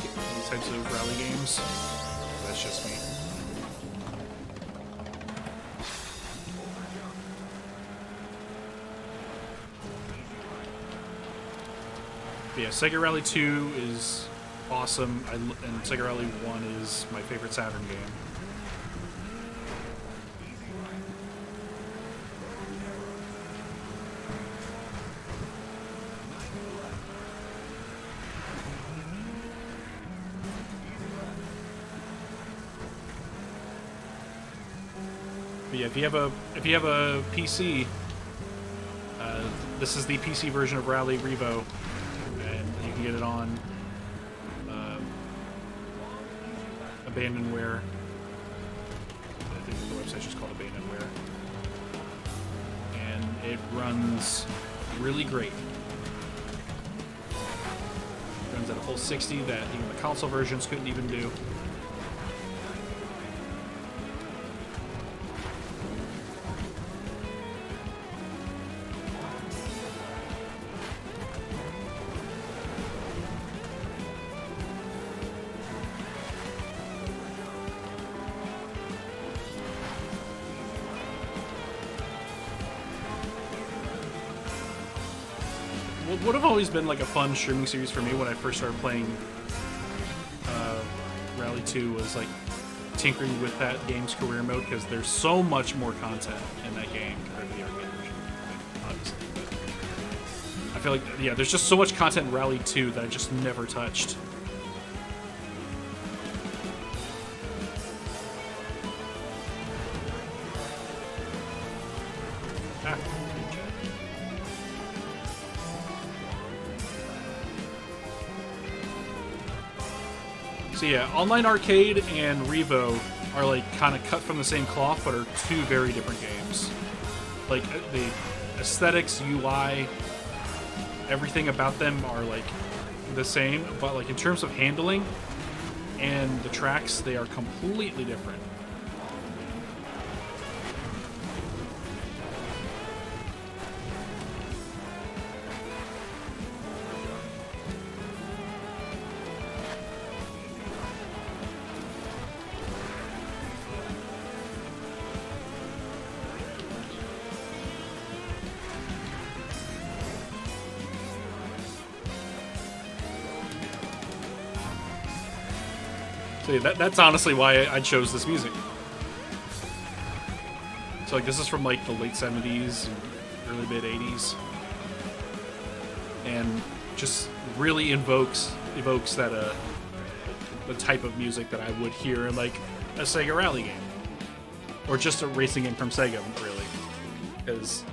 Speaker 1: types of rally games. That's just me. But yeah, Sega Rally 2 is awesome, and Sega Rally 1 is my favorite Saturn game. But yeah, if you have a PC, this is the PC version of Rally Revo, and you can get it on Abandonware. I think the website's just called Abandonware, and it runs really great. It runs at a full 60 that even the console versions couldn't even do. What would have always been like a fun streaming series for me when I first started playing Rally 2 was like tinkering with that game's career mode, because there's so much more content in that game compared to the arcade version, obviously. But I feel like, yeah, there's just so much content in Rally 2 that I just never touched. So yeah, Online Arcade and Revo are like kind of cut from the same cloth, but are two very different games. Like aesthetics, UI, everything about them are like the same, but like in terms of handling and the tracks, they are completely different. So yeah, that's honestly why I chose this music. So like this is from like the late 70s, early mid 80s, and just really evokes that the type of music that I would hear in like a Sega Rally game, or just a racing game from Sega, really, because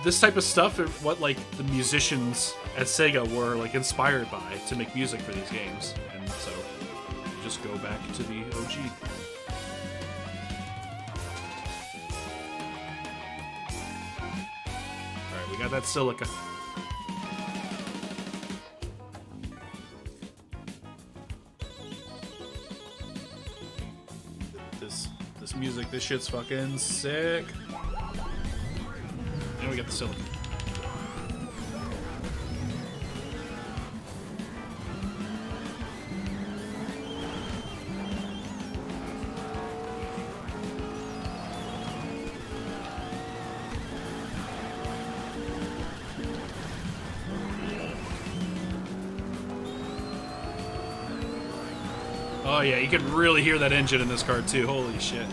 Speaker 1: this type of stuff is what like the musicians at Sega were like inspired by to make music for these games, and so. Just go back to the OG. Alright, we got that silica. This music, this shit's fucking sick. And we got the silica. Oh yeah, you can really hear that engine in this car too. Holy shit.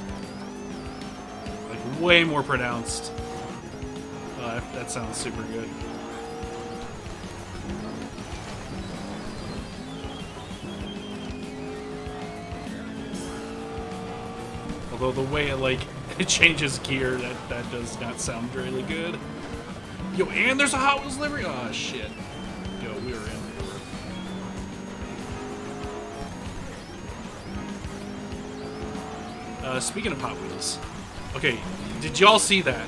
Speaker 1: Like way more pronounced. That sounds super good. Although the way it like it changes gear, that does not sound really good. Yo, and there's a Hot Wheels livery. Oh shit. Yo, we were in. Speaking of Hot Wheels, okay, did y'all see that?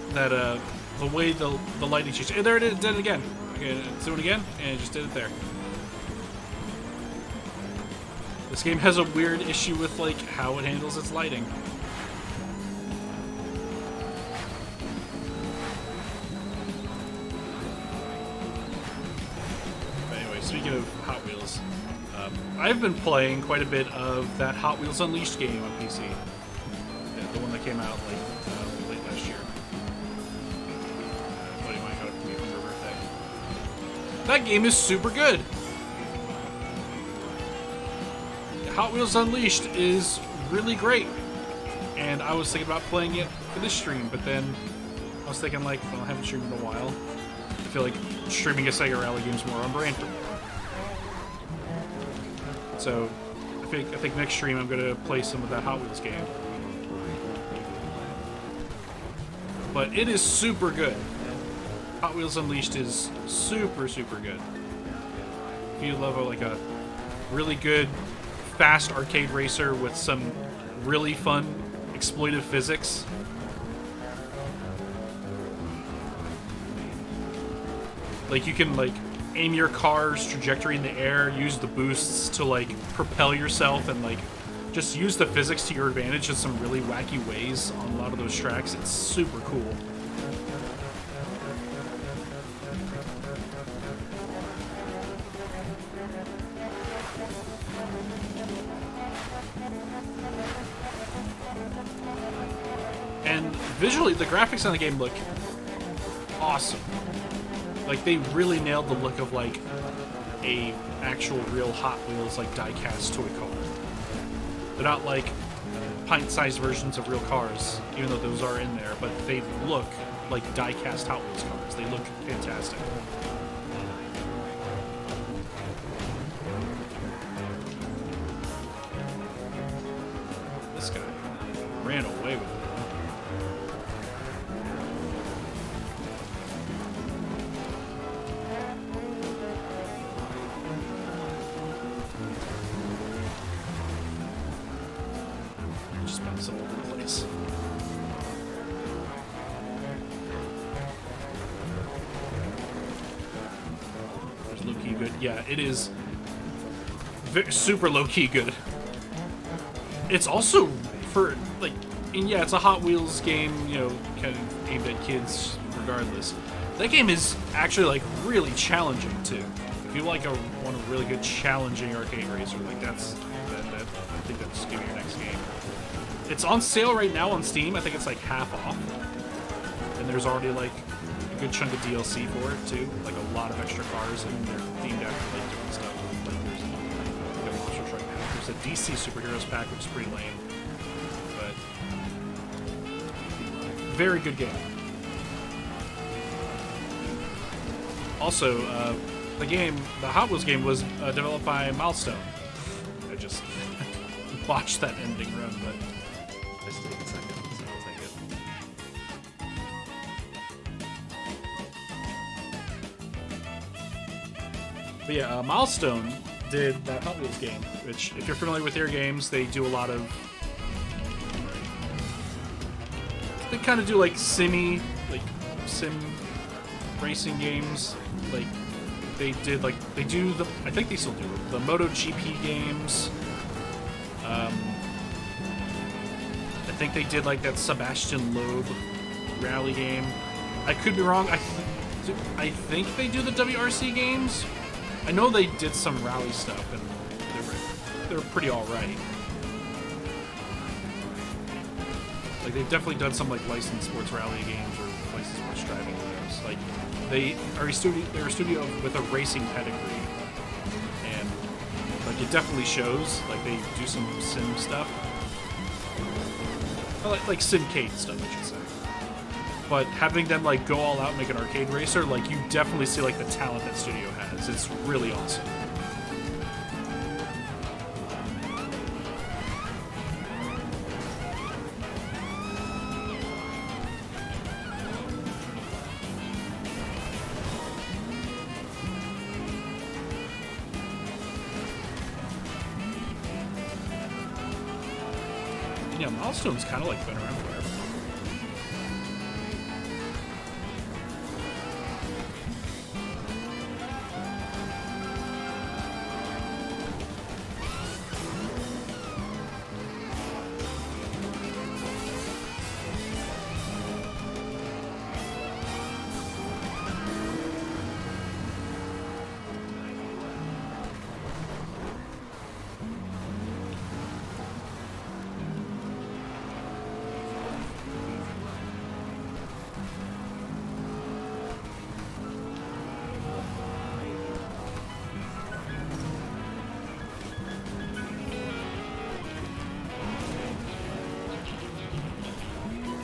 Speaker 1: That the way the lighting changed. And there it is, did it again. Okay, let's do it again, and it just did it there. This game has a weird issue with like how it handles its lighting. But anyway, speaking of Hot Wheels. I've been playing quite a bit of that Hot Wheels Unleashed game on PC. The one that came out late last year. A buddy of mine got it for me for my birthday. That game is super good. Hot Wheels Unleashed is really great. And I was thinking about playing it for this stream, but then I was thinking like, well, I haven't streamed in a while. I feel like streaming a Sega Rally game is more on brand for me. So, I think next stream I'm gonna play some of that Hot Wheels game. But it is super good. Hot Wheels Unleashed is super, super good. If you love a really good, fast arcade racer with some really fun, exploitive physics. Like you can aim your car's trajectory in the air, use the boosts to propel yourself, and just use the physics to your advantage in some really wacky ways on a lot of those tracks. It's super cool. And visually, the graphics on the game look awesome. They really nailed the look of a actual real Hot Wheels die-cast toy car. They're not pint-sized versions of real cars, even though those are in there, but they look like die-cast Hot Wheels cars. They look fantastic. This guy ran away with it. yeah, it is super low-key good. It's also for, like, and yeah, it's a Hot Wheels game, you know, kind of aimed at kids regardless. That game is actually, like, really challenging, too. If you like want a really good challenging arcade racer, like, I think that's gonna be your next game. It's on sale right now on Steam. I think it's, like, half off. And there's already, like, a good chunk of DLC for it, too. Like, a lot of extra cars, and they're themed after, like, different stuff. Like, there's like a monster truck pack. There's a DC Superheroes pack, which is pretty lame. But very good game. Also, the Hot Wheels game was developed by Milestone. I just watched that ending run, but just take a second, so I'll take it. But yeah, Milestone did that Hot Wheels game, which, if you're familiar with their games, they do a lot of... They kind of do, like, sim racing games. Like, they did, like, I think they still do the MotoGP games. I think they did, like, that Sebastian Loeb rally game. I could be wrong. I think they do the WRC games. I know they did some rally stuff, and they were pretty alright. Like, they've definitely done some, like, licensed sports rally games or licensed sports driving games. Like, they're a studio with a racing pedigree, and, like, it definitely shows. Like, they do some sim stuff. Like Simcade stuff, I should say. But having them, like, go all out and make an arcade racer, like, you definitely see, like, the talent that studio has. It's really awesome. Yeah, Milestone's kind of, like, been around forever.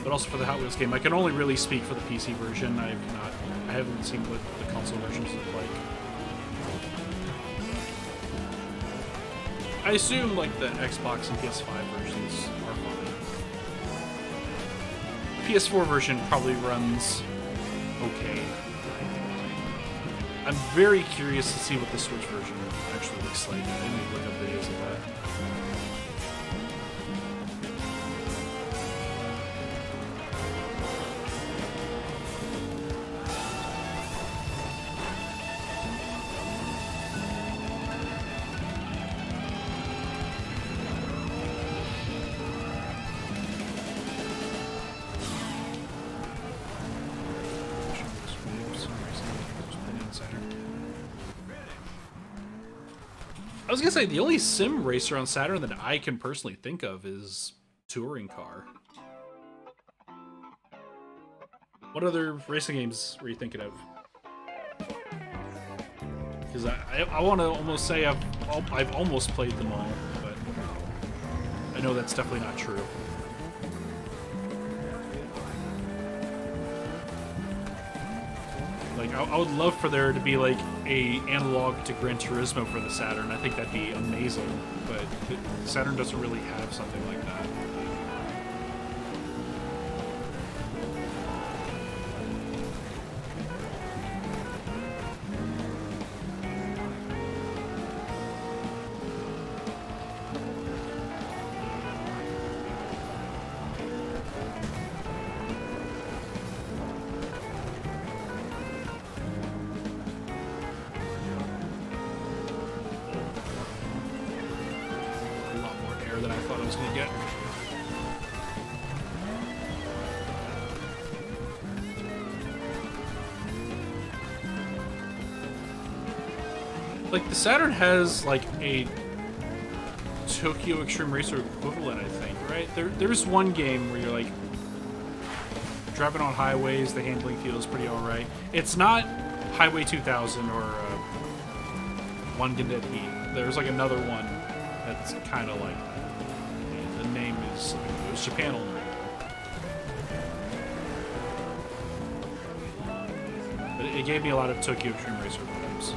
Speaker 1: But also for the Hot Wheels game, I can only really speak for the PC version. I haven't seen what the console versions look like. I assume, like, the Xbox and PS5 versions are fine. The PS4 version probably runs okay. I'm very curious to see what the Switch version actually looks like. I didn't look up videos of that. I was gonna say, the only sim racer on Saturn that I can personally think of is Touring Car. What other racing games were you thinking of? Because I want to almost say I've almost played them all, but I know that's definitely not true. Like, I would love for there to be, like, a analog to Gran Turismo for the Saturn. I think that'd be amazing, but Saturn doesn't really have something like that. yet. Like, the Saturn has, like, a Tokyo Extreme Racer equivalent, I think, right? There's one game where you're, like, driving on highways, the handling feels pretty alright. It's not Highway 2000 or London Dead Heat. There's, like, another one that's kind of like that. The name is... It was Japan only. But it gave me a lot of Tokyo Extreme Racer vibes.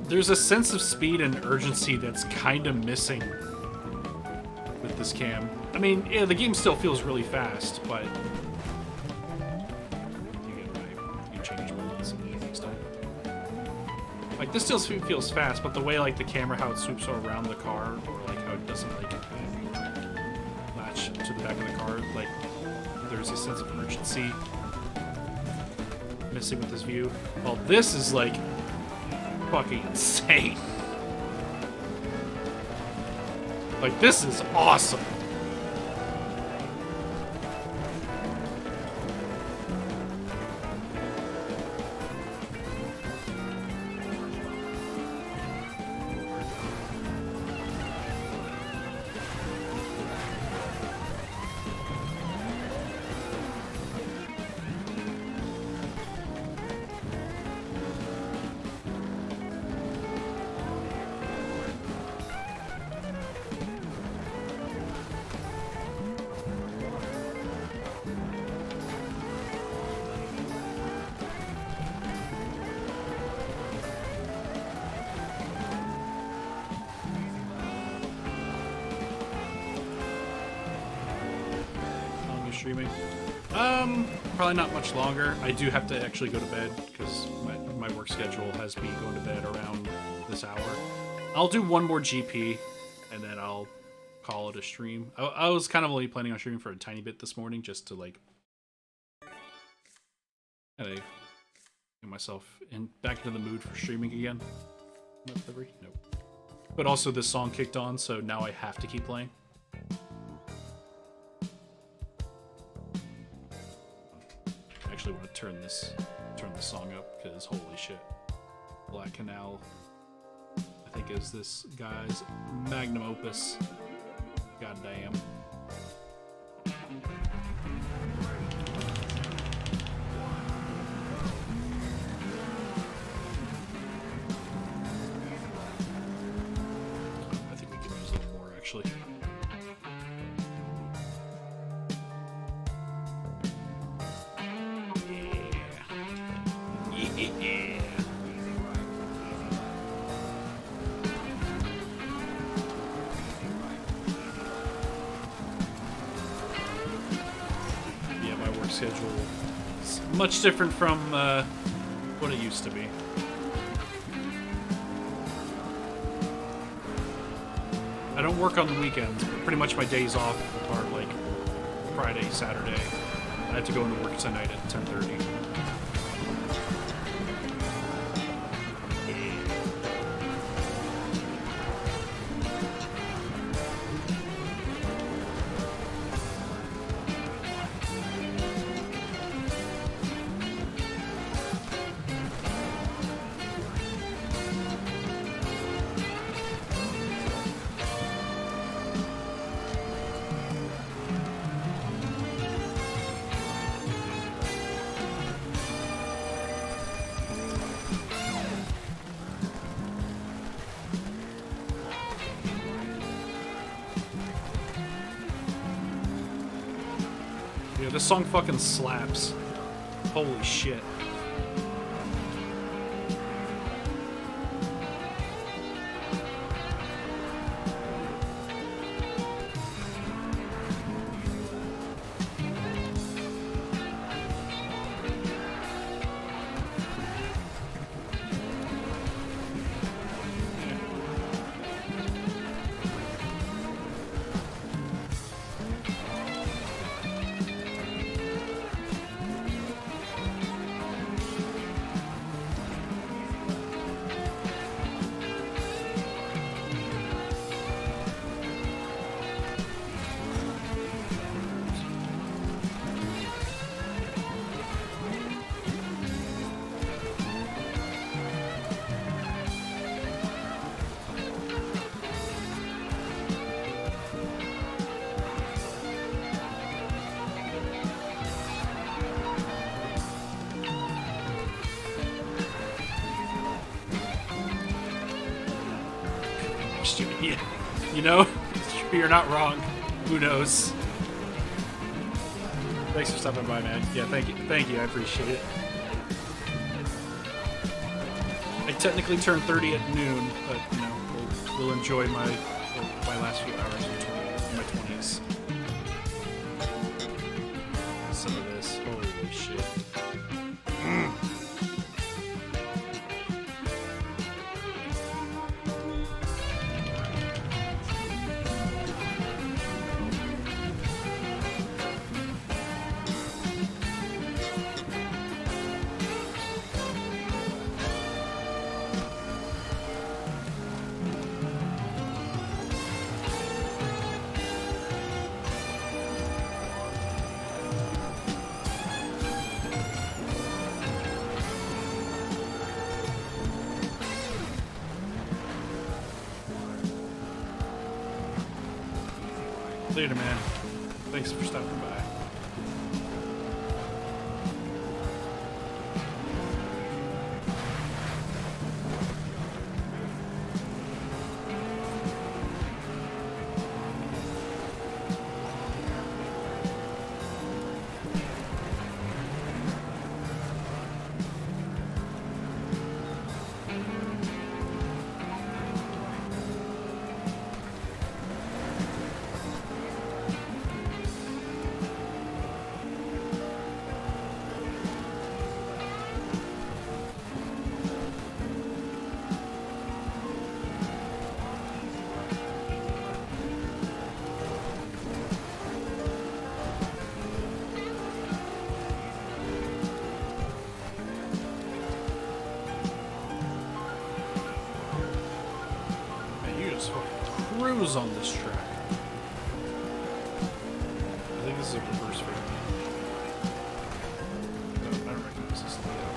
Speaker 1: There's a sense of speed and urgency that's kind of missing with this cam. I mean, yeah, the game still feels really fast, but you change modes and stuff. Like, this still feels fast, but the way, like, the camera, how it swoops around the car, or like how it doesn't like latch to the back of the car, like there's a sense of urgency missing with this view. Well, this is like fucking insane. Like, this is awesome. Streaming. Probably not much longer. I do have to actually go to bed because my work schedule has me going to bed around this hour. I'll do one more GP and then I'll call it a stream. I was kind of only planning on streaming for a tiny bit this morning just to like get myself back into the mood for streaming again. Nope. But also this song kicked on, so now I have to keep playing. I actually want to turn this song up because holy shit, Black Canal I think is this guy's magnum opus. Goddamn. I think we can use a little more actually. Schedule is much different from what it used to be. I don't work on the weekends, but pretty much my days off are like Friday, Saturday. I have to go into work tonight at 10:30. this song fucking slaps. Holy shit. Yeah. You know, you're not wrong. Who knows? Thanks for stopping by, man. Yeah, thank you. I appreciate it. I technically turned 30 at noon, but you know, we'll enjoy my last few hours in my 20s. Some of this, holy shit. Later, man. Thanks for stopping by. Cruise on this track. I think this is a reverse for me. No, I don't recognize this layout.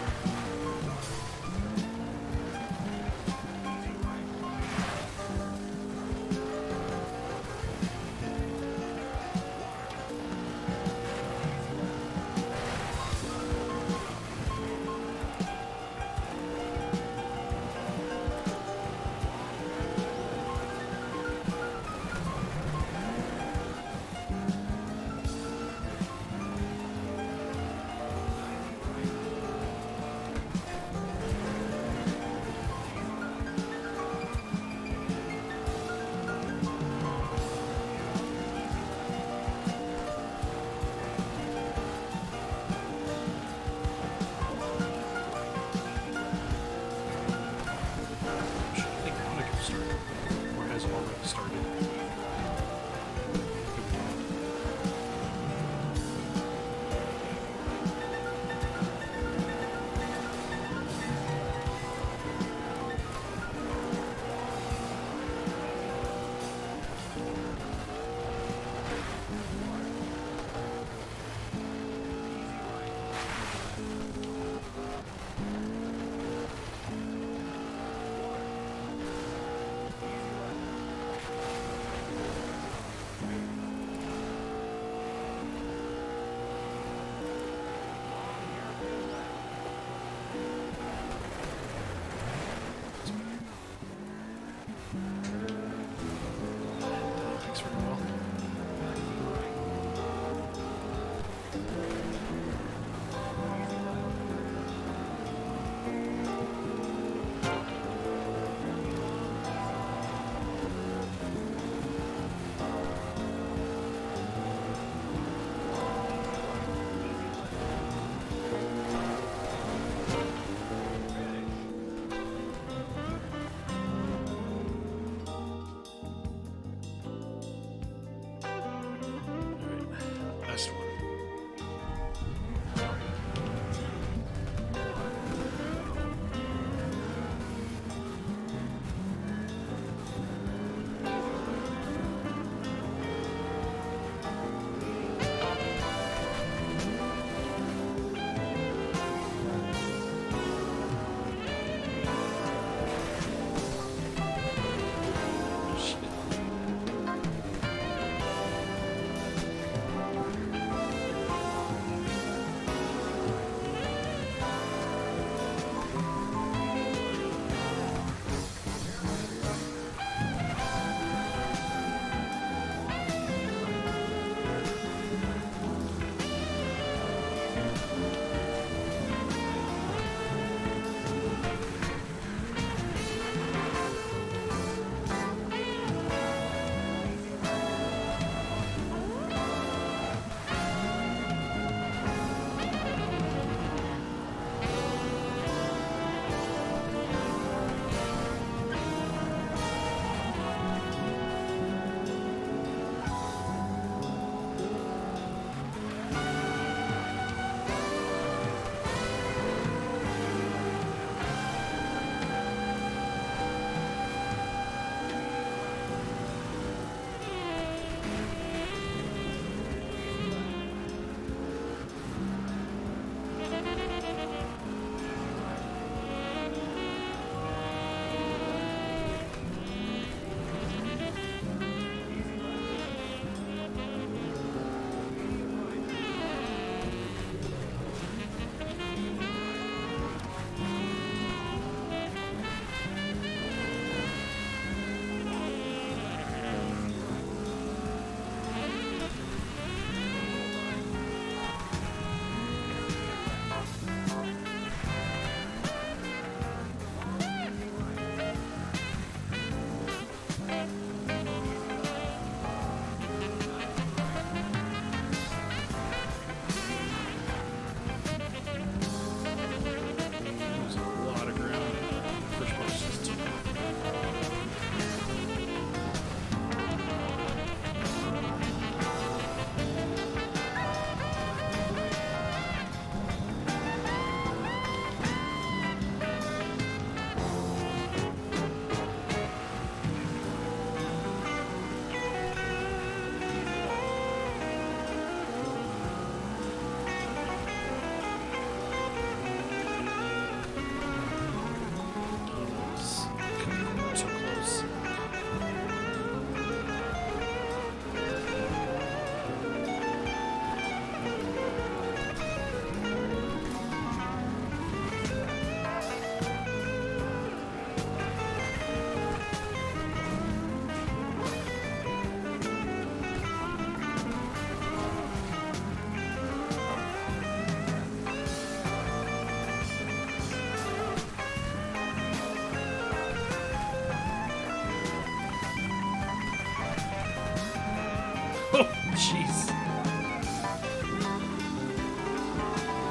Speaker 1: jeez.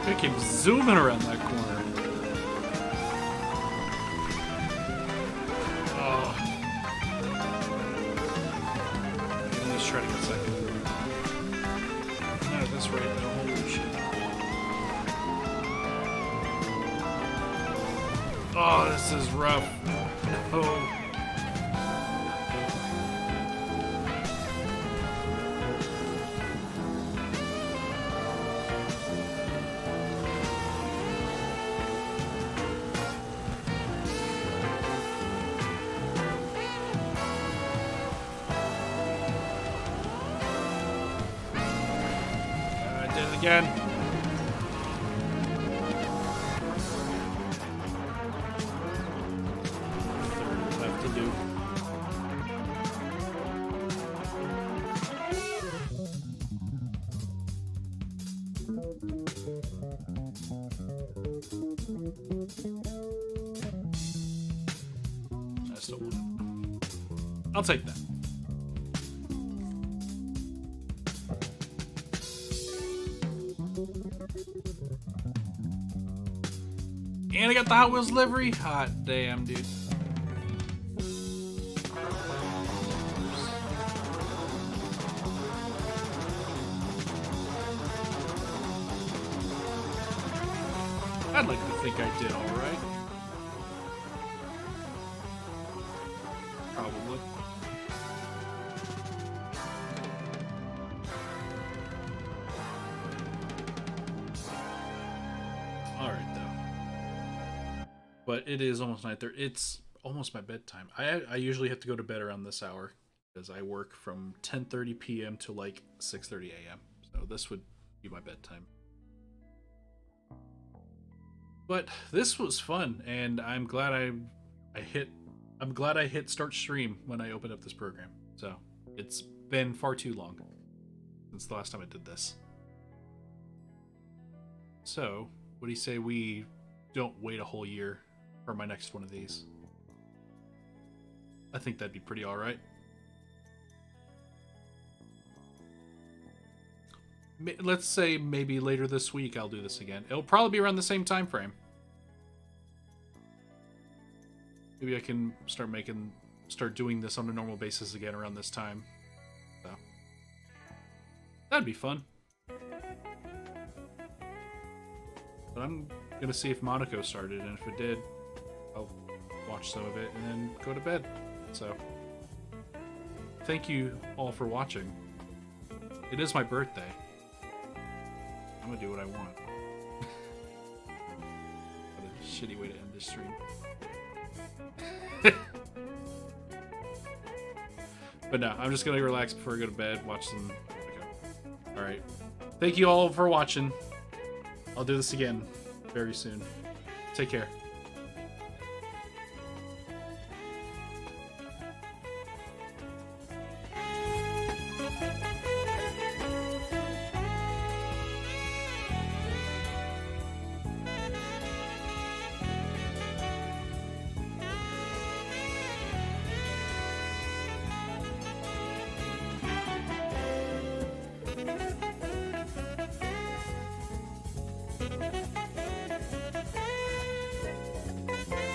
Speaker 1: I keep zooming around that corner. Oh. Let me try to get a second. No, that's right. No, holy shit. Oh, this is rough. Oh. I did it again. Left to do. I still want it. I'll take that. And I got the Hot Wheels livery. Hot damn, dude. I'd like to think I did all right. Probably. All right, though. But it is almost 9:30. It's almost my bedtime. I usually have to go to bed around this hour because I work from 10:30 p.m. to like 6:30 a.m. So this would be my bedtime. But this was fun, and I'm glad I hit start stream when I opened up this program. So it's been far too long since the last time I did this. So what do you say we don't wait a whole year for my next one of these? I think that'd be pretty alright. Let's say maybe later this week I'll do this again. It'll probably be around the same time frame. Maybe I can start doing this on a normal basis again around this time. So that'd be fun. But I'm gonna see if Monaco started, and if it did, I'll watch some of it and then go to bed. So thank you all for watching. It is my birthday. I'm gonna do what I want. What a shitty way to end this stream. But no, I'm just gonna relax before I go to bed, watch some. Okay. Alright. Thank you all for watching. I'll do this again very soon. Take care.